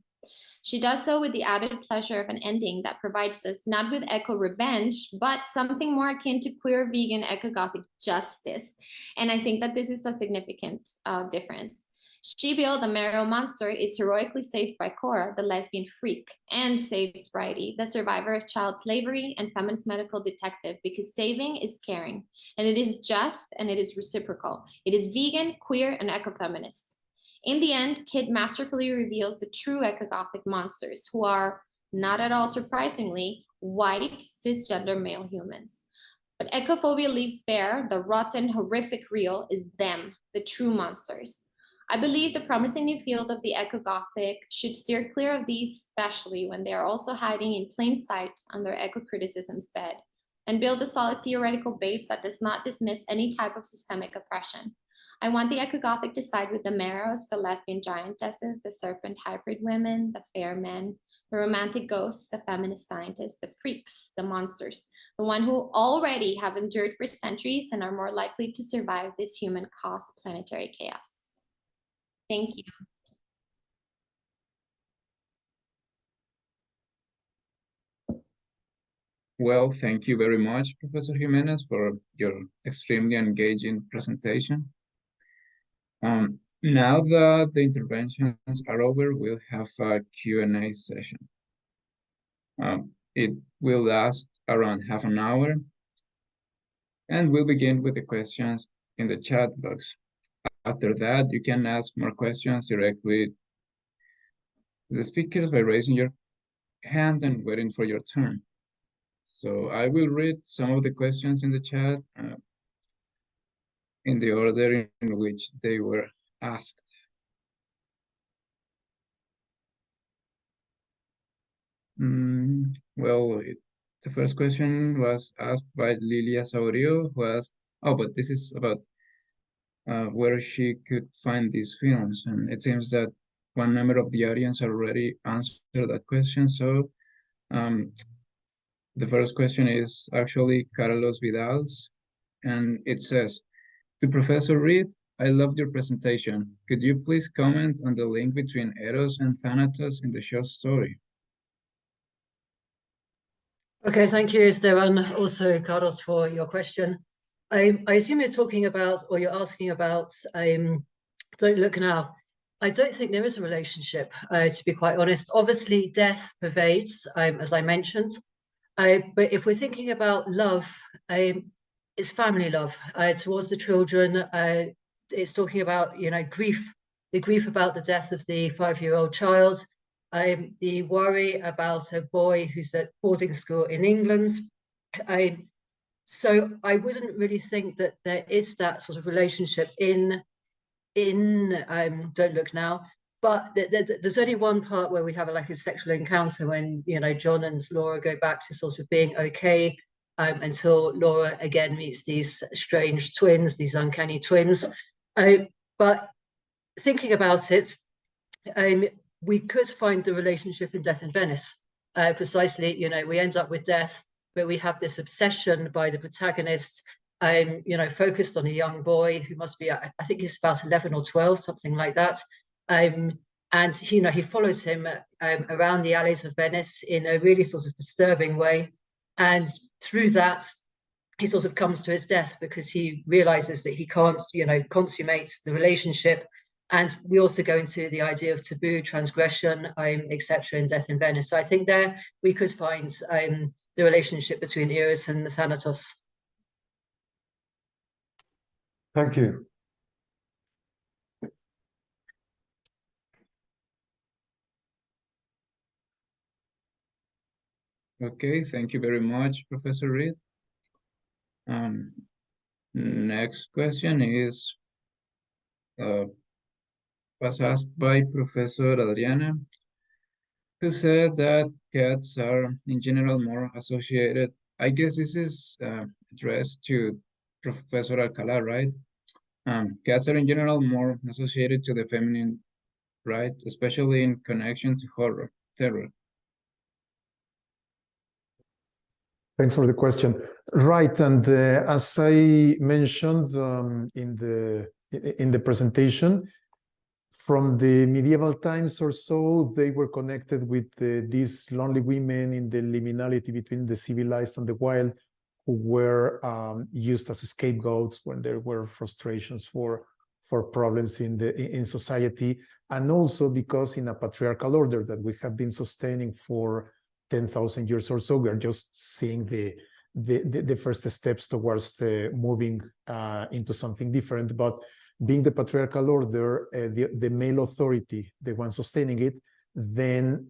She does so with the added pleasure of an ending that provides us not with eco-revenge, but something more akin to queer, vegan, ecogothic justice. And I think that this is a significant difference. Shibiel, the Marrow monster, is heroically saved by Cora, the lesbian freak, and saves Bridie, the survivor of child slavery and feminist medical detective, because saving is caring, and it is just, and it is reciprocal. It is vegan, queer, and ecofeminist. In the end, Kid masterfully reveals the true ecogothic monsters, who are, not at all surprisingly, white, cisgender male humans. But ecophobia leaves bare the rotten, horrific real is them, the true monsters. I believe the promising new field of the ecogothic should steer clear of these, especially when they are also hiding in plain sight under eco-criticism's bed, and build a solid theoretical base that does not dismiss any type of systemic oppression. I want the ecogothic to side with the Marrows, the lesbian giantesses, the serpent hybrid women, the fair men, the romantic ghosts, the feminist scientists, the freaks, the monsters, the one who already have endured for centuries and are more likely to survive this human-caused planetary chaos. Thank you. Well, thank you very much, Professor Jimenez, for your extremely engaging presentation. Now that the interventions are over, we'll have a Q&A session. It will last around half an hour, and we'll begin with the questions in the chat box. After that, you can ask more questions directly to the speakers by raising your hand and waiting for your turn. So I will read some of the questions in the chat in the order in which they were asked. Well, the first question was asked by Lilia Saurio, who asked, oh, but this is about where she could find these films. And it seems that one member of the audience already answered that question. So the first question is actually Carlos Vidal's, and it says, to Professor Reed, I loved your presentation. Could you please comment on the link between Eros and Thanatos in the short story? Okay, thank you, Esteban. Also, Carlos, for your question. I assume you're talking about, or you're asking about, Don't Look Now. I don't think there is a relationship, to be quite honest. Obviously, death pervades, as I mentioned. But if we're thinking about love, it's family love towards the children. It's talking about, grief, the grief about the death of the 5-year-old child, the worry about a boy who's at boarding school in England. So I wouldn't really think that there is that sort of relationship in Don't Look Now. But there's only one part where we have a sexual encounter when John and Laura go back to sort of being okay until Laura again meets these strange twins, these uncanny twins. But thinking about it, we could find the relationship in Death in Venice. Precisely, we end up with death, but we have this obsession by the protagonist, focused on a young boy who must be, I think he's about 11 or 12, something like that. And he follows him around the alleys of Venice in a really sort of disturbing way. And through that, he sort of comes to his death because he realizes that he can't, consummate the relationship. And we also go into the idea of taboo, transgression, etc. in Death in Venice. So I think there we could find the relationship between Eros and the Thanatos. Thank you. Okay, thank you very much, Professor Reed. Next question was asked by Professor Adriana, who said that cats are in general more associated. I guess this is addressed to Professor Alcala, right? Cats are in general more associated to the feminine, right? Especially in connection to horror, terror. Thanks for the question. Right, and as I mentioned in the presentation, from the medieval times or so, they were connected with these lonely women in the liminality between the civilized and the wild, who were used as scapegoats when there were frustrations for problems in society, and also because in a patriarchal order that we have been sustaining for 10,000 years or so, we are just seeing the first steps towards moving into something different. But being the patriarchal order, the male authority, the one sustaining it, then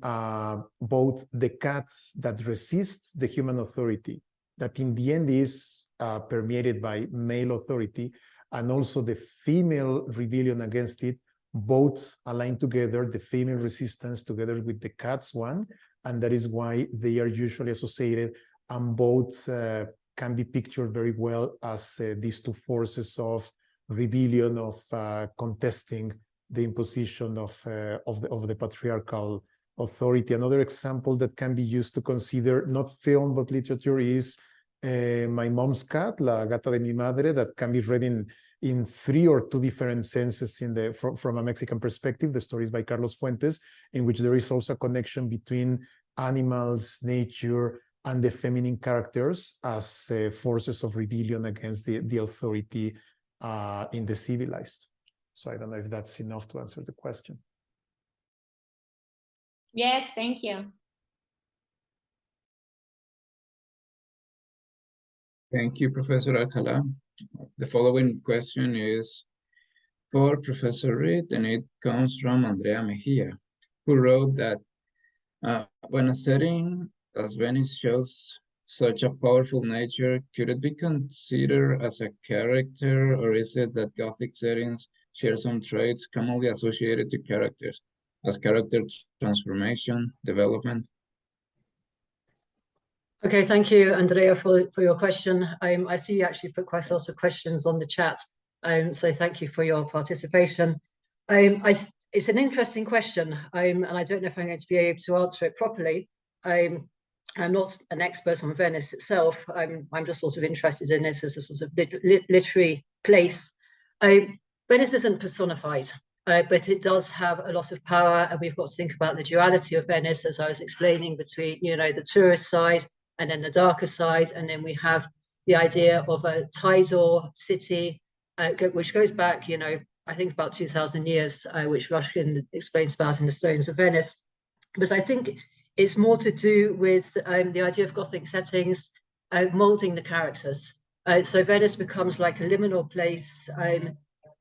both the cat that resists the human authority, that in the end is permeated by male authority, and also the female rebellion against it, both align together, the female resistance together with the cat's one, and that is why they are usually associated, and both can be pictured very well as these two forces of rebellion, of contesting the imposition of the patriarchal authority. Another example that can be used to consider not film but literature is My Mom's Cat, La Gata de Mi Madre, that can be read in 3 or 2 different senses from a Mexican perspective. The story is by Carlos Fuentes, in which there is also a connection between animals, nature, and the feminine characters as forces of rebellion against the authority in the civilized. So I don't know if that's enough to answer the question. Yes, thank you. Thank you, Professor Alcala. The following question is for Professor Reed, and it comes from Andrea Mejia, who wrote that when a setting as Venice shows such a powerful nature, could it be considered as a character, or is it that Gothic settings share some traits commonly associated to characters, as character transformation, development? Okay, thank you, Andrea, for your question. I see you actually put quite a lot of questions on the chat, so thank you for your participation. It's an interesting question, and I don't know if I'm going to be able to answer it properly. I'm not an expert on Venice itself. I'm just sort of interested in it as a sort of literary place. Venice isn't personified, but it does have a lot of power, and we've got to think about the duality of Venice, as I was explaining, between the tourist side and then the darker side, and then we have the idea of a tidal city, which goes back, I think about 2,000 years, which Ruskin explains about in the Stones of Venice. But I think it's more to do with the idea of Gothic settings molding the characters. So Venice becomes like a liminal place.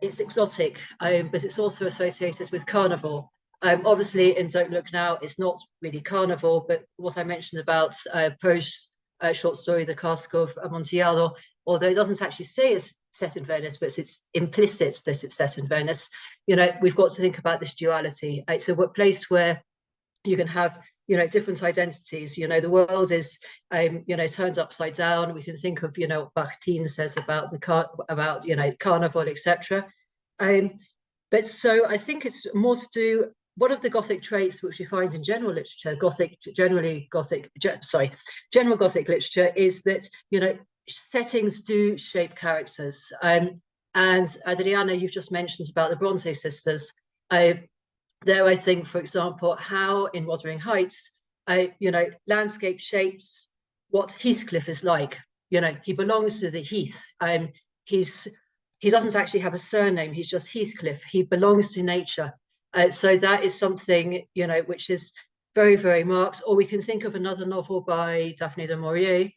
It's exotic, but it's also associated with carnival. Obviously, in Don't Look Now, it's not really carnival, but what I mentioned about Poe's short story, The Cask of Amontillado, although it doesn't actually say it's set in Venice, but it's implicit that it's set in Venice. We've got to think about this duality. It's a place where you can have different identities. The world is, turned upside down. We can think of, what Bakhtin says about carnival, etc. But so I think it's more to do. One of the Gothic traits which we find in general literature, general Gothic literature, is that settings do shape characters. And Adriana, you've just mentioned about the Bronte sisters. There, I think, for example, how in Wuthering Heights, landscape shapes what Heathcliff is like. He belongs to the heath. He doesn't actually have a surname. He's just Heathcliff. He belongs to nature. So that is something, which is very, very marked. Or we can think of another novel by Daphne du Maurier,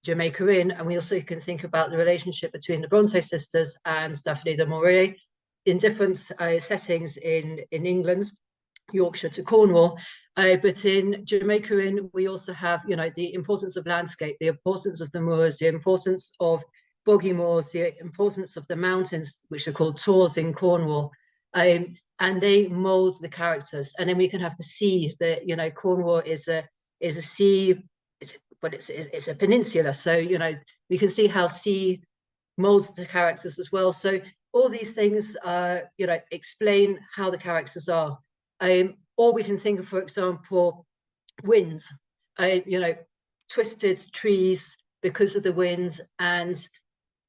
Jamaica Inn, and we also can think about the relationship between the Bronte sisters and Daphne du Maurier in different settings in England, Yorkshire to Cornwall. But in Jamaica Inn, we also have, the importance of landscape, the importance of the moors, the importance of boggy moors, the importance of the mountains, which are called tors in Cornwall. And they mold the characters. And then we can have the sea. Cornwall is a sea, but it's a peninsula. So we can see how sea molds the characters as well. So all these things, explain how the characters are. Or we can think of, for example, winds. Twisted trees because of the wind, and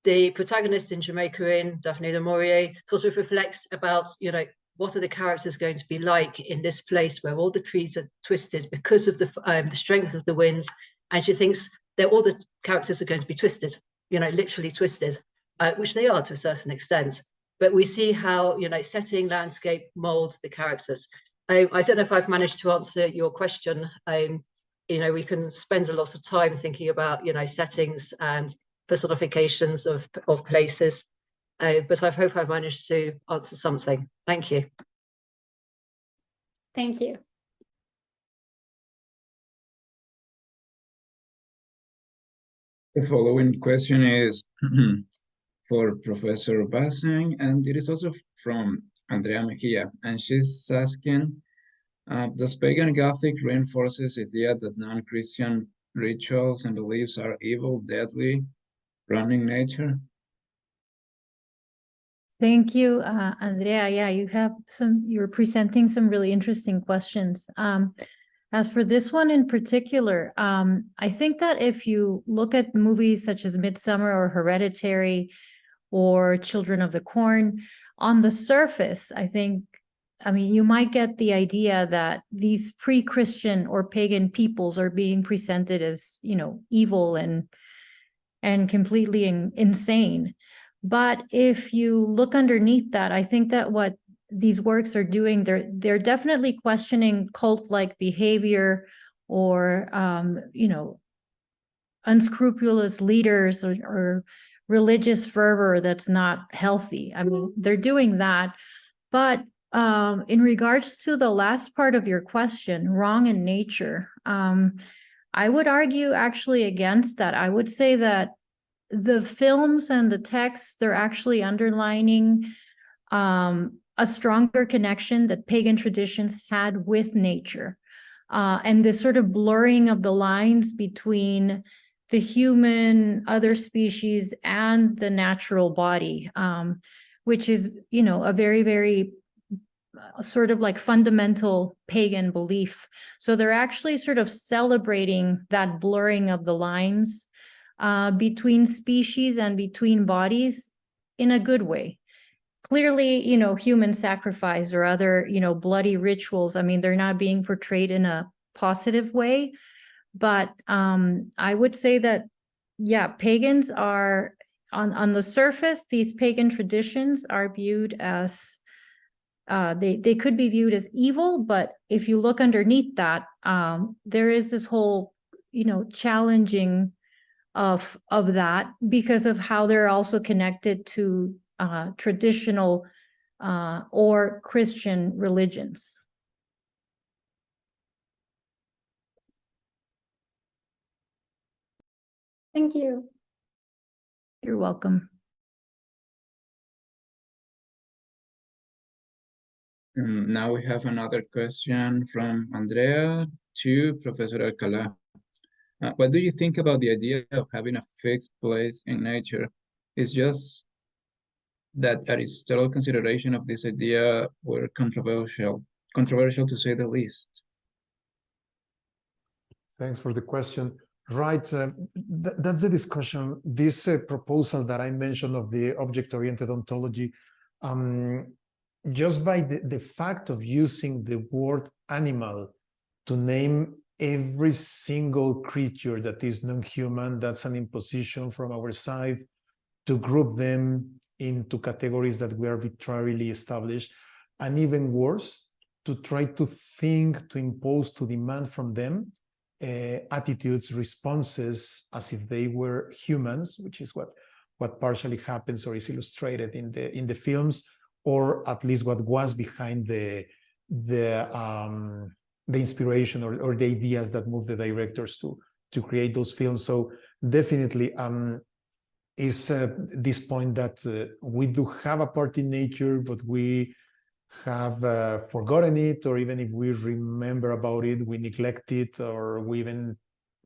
the protagonist in Jamaica Inn, Daphne du Maurier, sort of reflects about, what are the characters going to be like in this place where all the trees are twisted because of the strength of the winds, and she thinks that all the characters are going to be twisted, literally twisted, which they are to a certain extent. But we see how, setting, landscape molds the characters. I don't know if I've managed to answer your question. We can spend a lot of time thinking about, settings and personifications of places. But I hope I've managed to answer something. Thank you. Thank you. The following question is for Professor Basseng, and it is also from Andrea Mejia, and she's asking, does pagan Gothic reinforces the idea that non-Christian rituals and beliefs are evil, deadly, running nature? Thank you, Andrea. Yeah, you're presenting some really interesting questions. As for this one in particular, I think that if you look at movies such as Midsummer or Hereditary or Children of the Corn, on the surface, you might get the idea that these pre-Christian or pagan peoples are being presented as, evil and completely insane. But if you look underneath that, I think that what these works are doing, they're definitely questioning cult-like behavior or unscrupulous leaders or religious fervor that's not healthy. They're doing that. But in regards to the last part of your question, wrong in nature, I would argue actually against that. I would say that the films and the texts, they're actually underlining a stronger connection that pagan traditions had with nature. And this sort of blurring of the lines between the human, other species, and the natural body, which is, a very, very sort of like fundamental pagan belief. So they're actually sort of celebrating that blurring of the lines between species and between bodies in a good way. Clearly, human sacrifice or other, bloody rituals, they're not being portrayed in a positive way. But I would say that, yeah, pagans are, on the surface, these pagan traditions are viewed as, they could be viewed as evil, but if you look underneath that, there is this whole, challenging of that because of how they're also connected to traditional or Christian religions. Thank you. You're welcome. Now we have another question from Andrea to Professor Alcalá. What do you think about the idea of having a fixed place in nature? It's just that Aristotle consideration of this idea were controversial to say the least. Thanks for the question. Right, that's the discussion. This proposal that I mentioned of the object-oriented ontology, just by the fact of using the word animal to name every single creature that is non-human, that's an imposition from our side to group them into categories that we arbitrarily established, and even worse, to try to think, to impose, to demand from them attitudes, responses as if they were humans, which is what partially happens or is illustrated in the films, or at least what was behind the inspiration or the ideas that moved the directors to create those films. So definitely is this point that we do have a part in nature, but we have forgotten it, or even if we remember about it, we neglect it, or we even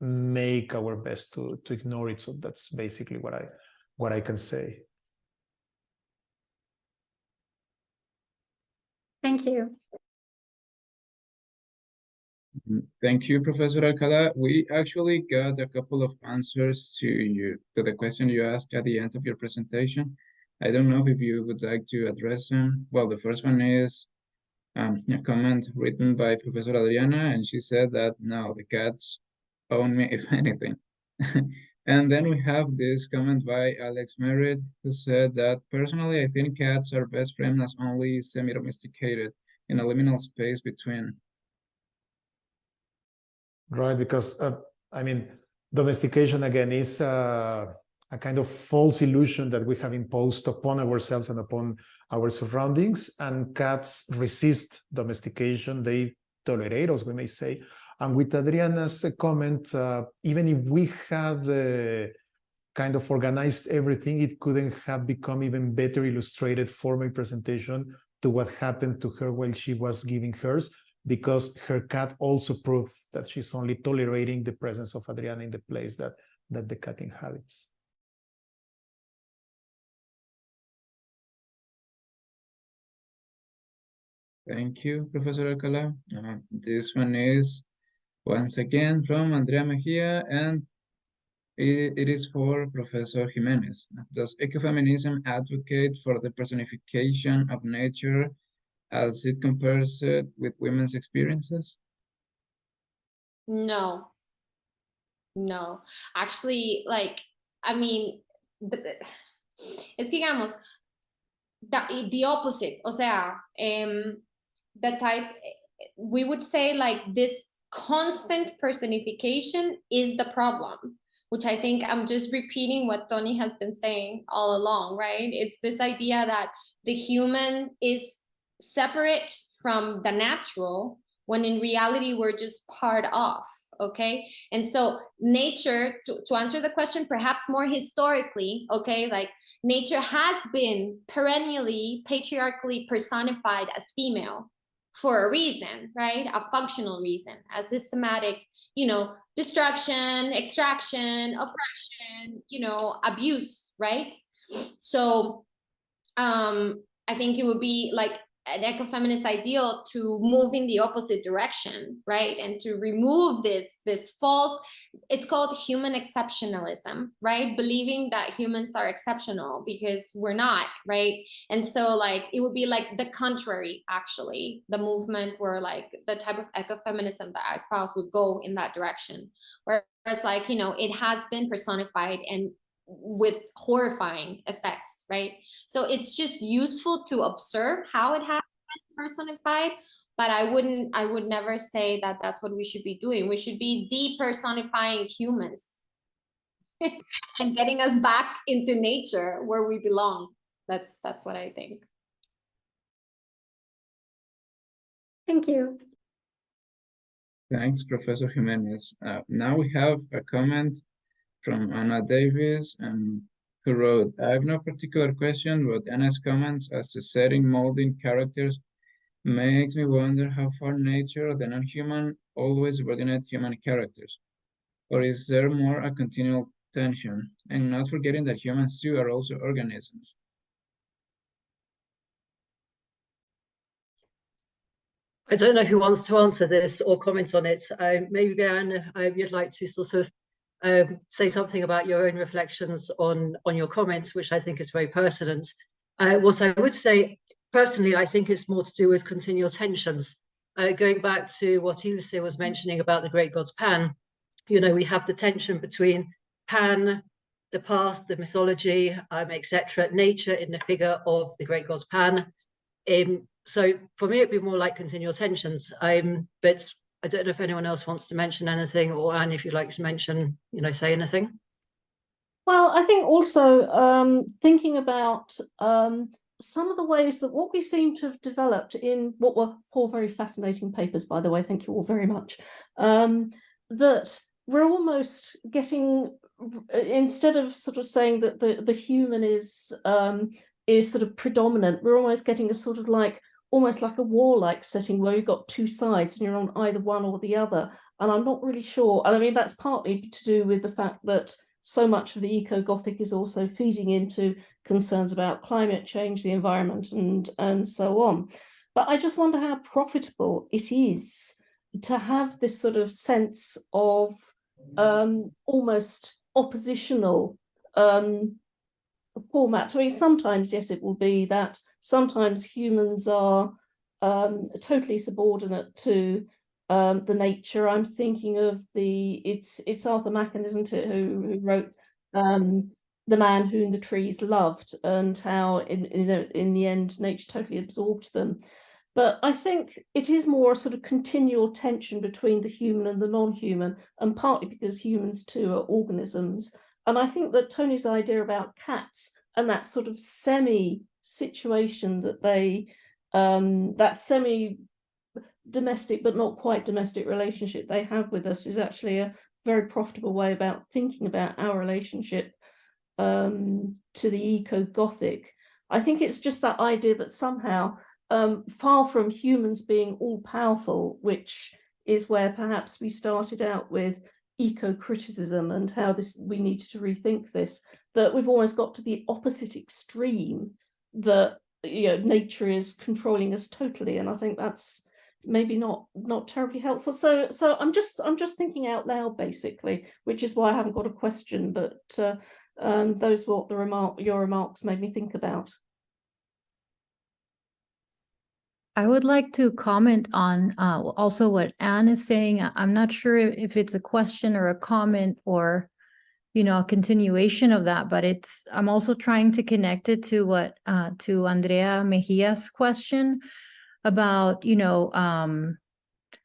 make our best to ignore it. So that's basically what I can say. Thank you. Thank you, Professor Alcalá. We actually got a couple of answers to the question you asked at the end of your presentation. I don't know if you would like to address them. Well, the first one is a comment written by Professor Adriana, and she said that no, the cats own me, if anything. And then we have this comment by Alex Merritt, who said that personally, I think cats are best framed as only semi-domesticated in a liminal space between. Right, because I mean, domestication again is a kind of false illusion that we have imposed upon ourselves and upon our surroundings, and cats resist domestication. They tolerate us, we may say. And with Adriana's comment, even if we had kind of organized everything, it couldn't have become even better illustrated for my presentation to what happened to her while she was giving hers, because her cat also proved that she's only tolerating the presence of Adriana in the place that the cat inhabits. Thank you, Professor Alcalá. This one is once again from Andrea Mejia, and it is for Professor Jimenez. Does ecofeminism advocate for the personification of nature as it compares it with women's experiences? No. No. Actually, like, I mean, es que digamos, the opposite, o sea, the type, we would say like this constant personification is the problem, which I think I'm just repeating what Tony has been saying all along, right? It's this idea that the human is separate from the natural, when in reality we're just part of, okay? And so nature, to answer the question perhaps more historically, okay, like nature has been perennially patriarchally personified as female for a reason, right? A functional reason, a systematic, destruction, extraction, oppression, abuse, right? So I think it would be like an ecofeminist ideal to move in the opposite direction, right? And to remove this false, it's called human exceptionalism, right? Believing that humans are exceptional because we're not, right? And so like, it would be like the contrary, actually, the movement where like the type of ecofeminism that I espouse would go in that direction. Whereas like, it has been personified and with horrifying effects, right? So it's just useful to observe how it has been personified, but I would never say that that's what we should be doing. We should be depersonifying humans and getting us back into nature where we belong. That's what I think. Thank you. Thanks, Professor Jimenez. Now we have a comment from Anna Davis, who wrote, I have no particular question, but Anna's comments as to setting molding characters makes me wonder how far nature, the non-human, always subordinate human characters. Or is there more a continual tension? And not forgetting that humans too are also organisms. I don't know who wants to answer this or comment on it. Maybe Anne, you'd like to sort of say something about your own reflections on your comments, which I think is very pertinent. What I would say personally, I think it's more to do with continual tensions. Going back to what Ilse was mentioning about the great gods Pan, you know, we have the tension between Pan, the past, the mythology, etc., nature in the figure of the great gods Pan. So for me, it'd be more like continual tensions. But I don't know if anyone else wants to mention anything, or Anne, if you'd like to mention, you know, say anything. Well, I think also thinking about some of the ways that what we seem to have developed in what were 4 very fascinating papers, by the way, thank you all very much, that we're almost getting, instead of sort of saying that the human is sort of predominant, we're almost getting a sort of like, almost like a warlike setting where you've got 2 sides and you're on either one or the other. And I'm not really sure. And I mean, that's partly to do with the fact that so much of the Ecogothic is also feeding into concerns about climate change, the environment, and so on. But I just wonder how profitable it is to have this sort of sense of almost oppositional format. I mean, sometimes, yes, it will be that sometimes humans are totally subordinate to the nature. I'm thinking of it's Arthur Machen, isn't it, who wrote The Man Whom the Trees Loved, and how in the end nature totally absorbed them. But I think it is more a sort of continual tension between the human and the non-human, and partly because humans too are organisms. And I think that Tony's idea about cats and that sort of semi-situation that they, that semi-domestic but not quite domestic relationship they have with us is actually a very profitable way about thinking about our relationship to the Eco-Gothic. I think it's just that idea that somehow, far from humans being all-powerful, which is where perhaps we started out with eco-criticism and how we needed to rethink this, that we've almost got to the opposite extreme, that, you know, nature is controlling us totally. And I think that's maybe not terribly helpful. So I'm just thinking out loud, basically, which is why I haven't got a question, but those were what your remarks made me think about. I would like to comment on also what Anne is saying. I'm not sure if it's a question or a comment or, you know, a continuation of that, but I'm also trying to connect it to what to Andrea Mejia's question about, you know,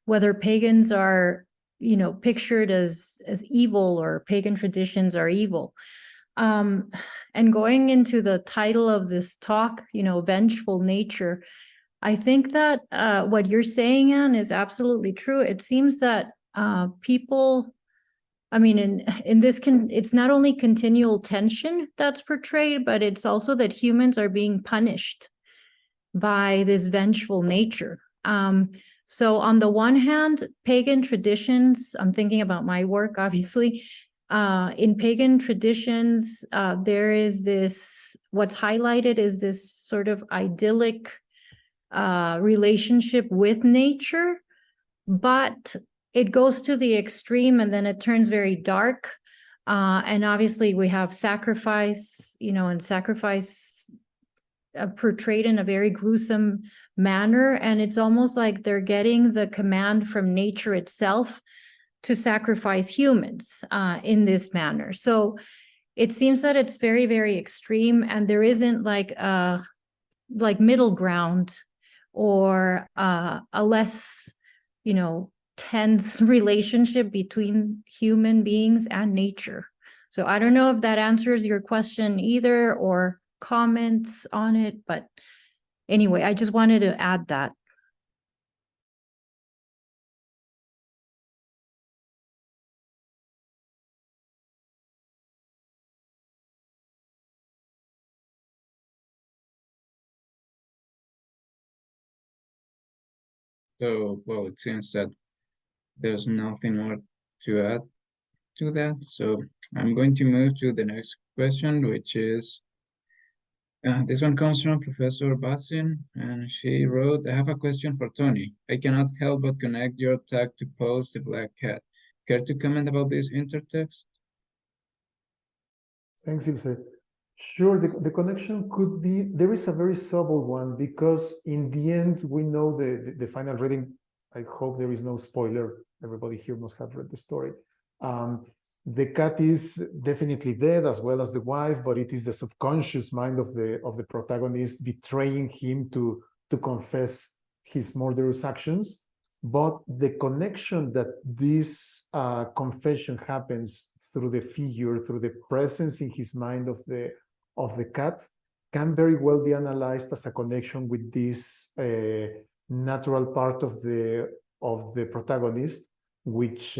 whether pagans are, you know, pictured as evil or pagan traditions are evil. And going into the title of this talk, you know, vengeful nature, I think that what you're saying, Anne, is absolutely true. It seems that people, I mean, in this, it's not only continual tension that's portrayed, but it's also that humans are being punished by this vengeful nature. So on the one hand, pagan traditions, I'm thinking about my work, obviously. In pagan traditions, there is this, what's highlighted is this sort of idyllic relationship with nature, but it goes to the extreme and then it turns very dark. And obviously we have sacrifice, you know, and sacrifice portrayed in a very gruesome manner. And it's almost like they're getting the command from nature itself to sacrifice humans in this manner. So it seems that it's very, very extreme, and there isn't like a middle ground or a less, you know, tense relationship between human beings and nature. So I don't know if that answers your question either, or comments on it, but anyway, I just wanted to add that. So, well, it seems that there's nothing more to add to that. So I'm going to move to the next question, which is, this one comes from Professor Basin, and she wrote, I have a question for Tony. I cannot help but connect your tag to Post the Black Cat. Care to comment about this intertext? Thanks, Ilse. Sure, the connection could be, there is a very subtle one, because in the end, we know the final reading. I hope there is no spoiler. Everybody here must have read the story. The cat is definitely dead, as well as the wife, but it is the subconscious mind of the protagonist betraying him to confess his murderous actions. But the connection that this confession happens through the figure, through the presence in his mind of the cat, can very well be analyzed as a connection with this natural part of the protagonist, which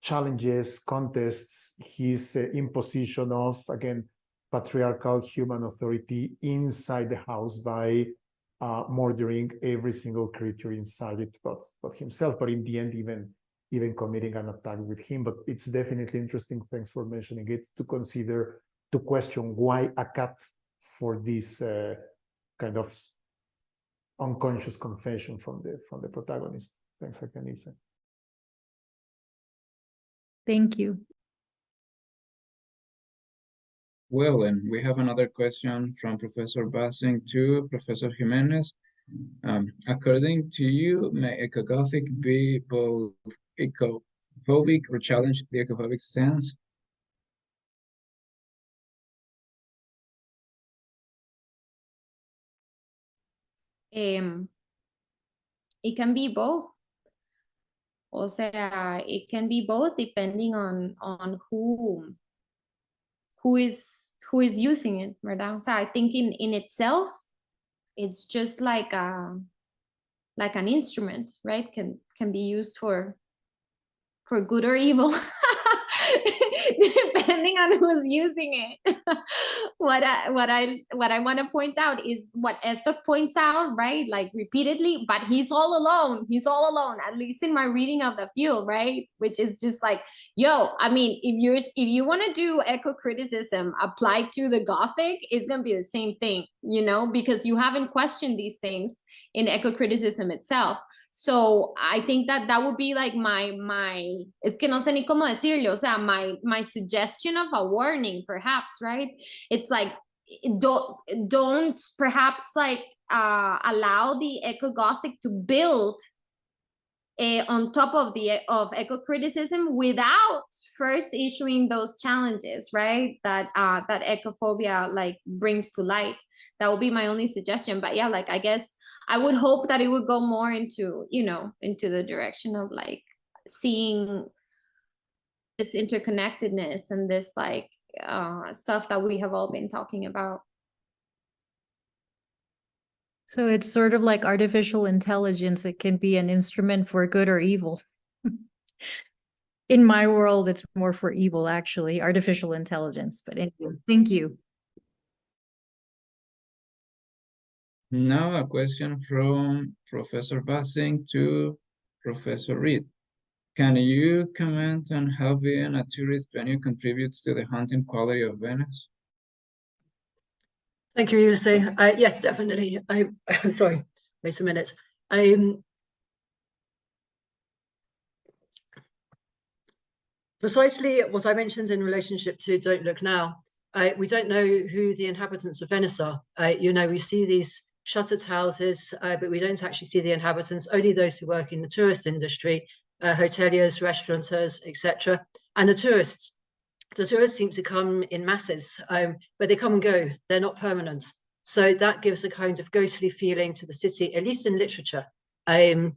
challenges, contests his imposition of, again, patriarchal human authority inside the house by murdering every single creature inside it, but himself, but in the end, even committing an attack with him. But it's definitely interesting, thanks for mentioning it, to consider, to question why a cat for this kind of unconscious confession from the protagonist. Thanks again, Ilse. Thank you. Well, and we have another question from Professor Bassing to Professor Jimenez. According to you, may Ecogothic be both ecophobic or challenge the ecophobic stance? It can be both. O sea, it can be both depending on who is using it, ¿verdad? O sea, I think in itself, it's just like an instrument, right? Can be used for good or evil, depending on who's using it. What I want to point out is what Estok points out, right? Like repeatedly, but he's all alone. He's all alone, at least in my reading of the field, right? Which is just like, yo, I mean, if you want to do eco-criticism applied to the Gothic, it's gonna be the same thing, you know, because you haven't questioned these things in eco-criticism itself. So I think that would be like my es que no sé ni cómo decirlo, o sea, my suggestion of a warning, perhaps, right? It's like, don't perhaps like allow the eco-Gothic to build on top of eco-criticism without first issuing those challenges, right? That ecophobia like brings to light. That would be my only suggestion. But yeah, like I guess I would hope that it would go more into, you know, into the direction of like seeing this interconnectedness and this like stuff that we have all been talking about. So it's sort of like artificial intelligence. It can be an instrument for good or evil. In my world, it's more for evil, actually, artificial intelligence. But anyway, thank you. Now a question from Professor Bassing to Professor Reed. Can you comment on how being a tourist venue contributes to the haunting quality of Venice? Thank you, Ilse. Yes, definitely. I'm sorry, wait a minute. Precisely what I mentioned in relationship to Don't Look Now, we don't know who the inhabitants of Venice are. You know, we see these shuttered houses, but we don't actually see the inhabitants, only those who work in the tourist industry, hoteliers, restaurateurs, etc. And the tourists. The tourists seem to come in masses, but they come and go. They're not permanent. So that gives a kind of ghostly feeling to the city, at least in literature. I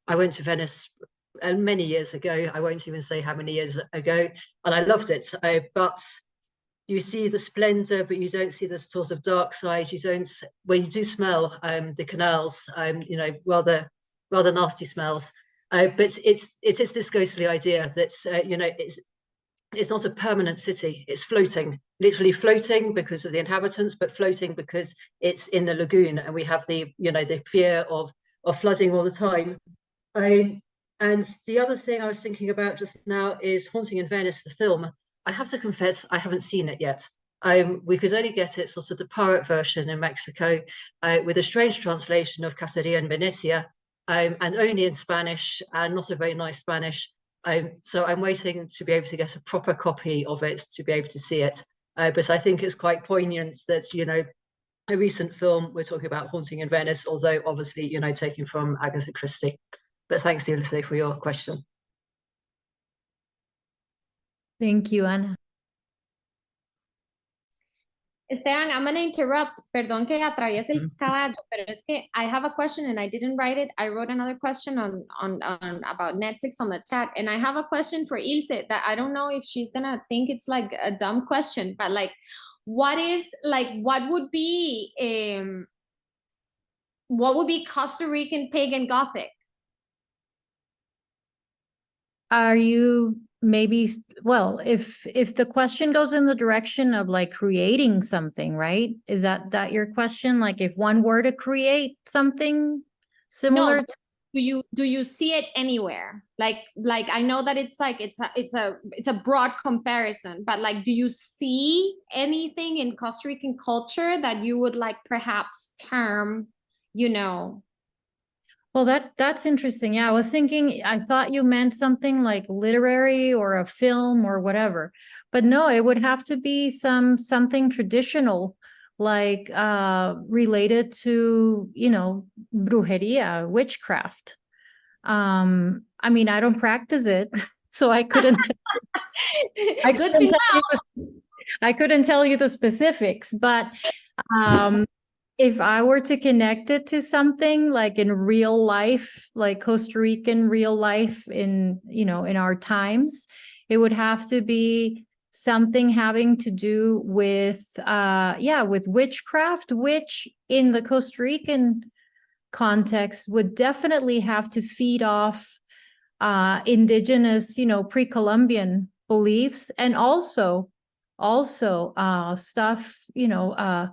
went to Venice many years ago. I won't even say how many years ago, and I loved it. But you see the splendor, but you don't see the sort of dark side. You don't. Well, you do smell the canals. You know, rather nasty smells. But it is this ghostly idea that you know it's not a permanent city. It's floating, literally floating because of the inhabitants, but floating because it's in the lagoon, and we have the, you know, the fear of flooding all the time. And the other thing I was thinking about just now is Haunting in Venice, the film. I have to confess, I haven't seen it yet. We could only get it sort of the pirate version in Mexico with a strange translation of Caceria in Venecia, and only in Spanish, and not a very nice Spanish. So I'm waiting to be able to get a proper copy of it to be able to see it. But I think it's quite poignant that, you know, a recent film, we're talking about Haunting in Venice, although obviously, you know, taken from Agatha Christie. But thanks, Ilse, for your question. Thank you, Ana. Esteban, I'm gonna interrupt. Perdón que atraviese el caballo, pero es que I have a question and I didn't write it. I wrote another question on about Netflix on the chat, and I have a question for Ilse that I don't know if she's gonna think it's like a dumb question, but like, what would be Costa Rican pagan Gothic? Are you maybe, well, if the question goes in the direction of like creating something, right? Is that your question? Like if one were to create something similar? No, do you see it anywhere? Like I know that it's like it's a broad comparison, but like, do you see anything in Costa Rican culture that you would like perhaps term, you know? Well, that's interesting. Yeah, I was thinking, I thought you meant something like literary or a film or whatever. But no, it would have to be something traditional, like related to, you know, brujeria, witchcraft. I mean, I don't practice it, so I couldn't Good to know. I couldn't tell you the specifics, but if I were to connect it to something like in real life, like Costa Rican real life in, you know, in our times, it would have to be something having to do with, with witchcraft, which in the Costa Rican context would definitely have to feed off indigenous, you know, pre-Columbian beliefs, and also stuff, you know,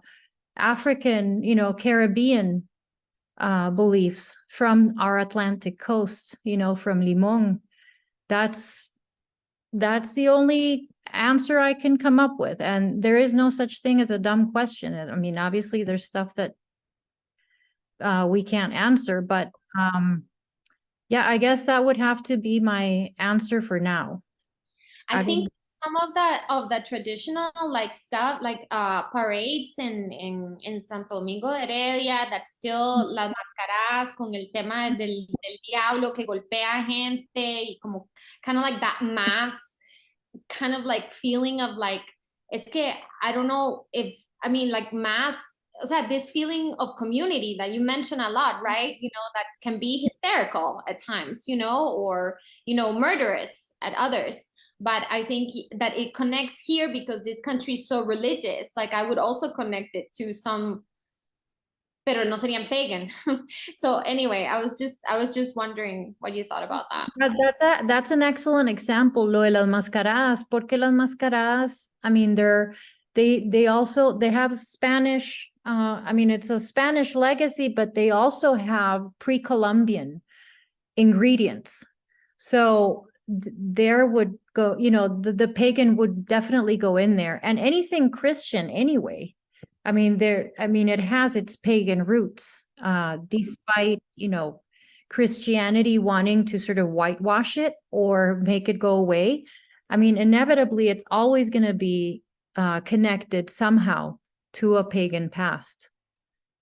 African, you know, Caribbean beliefs from our Atlantic coast, you know, from Limon. That's the only answer I can come up with. And there is no such thing as a dumb question. I mean, obviously there's stuff that we can't answer, but yeah, I guess that would have to be my answer for now. I think some of the traditional like stuff, like parades in Santo Domingo de Heredia, that still las mascaradas con el tema del diablo que golpea gente y como kind of like that mass kind of like feeling of like, es que I don't know if, I mean, like mass, o sea, this feeling of community that you mention a lot, right? You know, that can be hysterical at times, you know, or, you know, murderous at others. But I think that it connects here because this country is so religious. Like I would also connect it to some, pero no serían pagan. So anyway, I was just wondering what you thought about that. That's an excellent example, lo de las mascaradas, porque las mascaradas, I mean, they have Spanish, I mean, it's a Spanish legacy, but they also have pre-Columbian ingredients. So there would go, you know, the pagan would definitely go in there, and anything Christian anyway. I mean, it has its pagan roots, despite, you know, Christianity wanting to sort of whitewash it or make it go away. I mean, inevitably, it's always going to be connected somehow to a pagan past.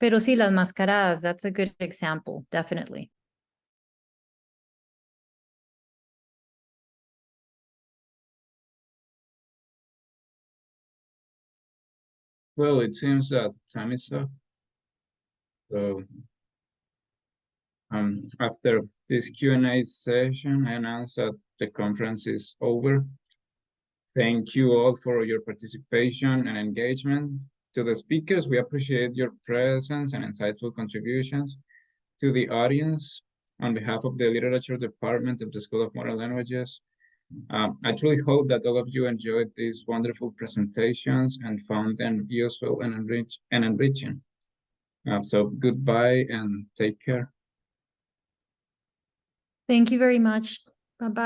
Pero sí, las mascaradas, that's a good example, definitely. Well, it seems that time is up. So after this Q&A session, I announce that the conference is over. Thank you all for your participation and engagement. To the speakers, we appreciate your presence and insightful contributions. To the audience, on behalf of the Literature Department of the School of Modern Languages, I truly hope that all of you enjoyed these wonderful presentations and found them useful and enriching. So goodbye and take care. Thank you very much. Bye-bye.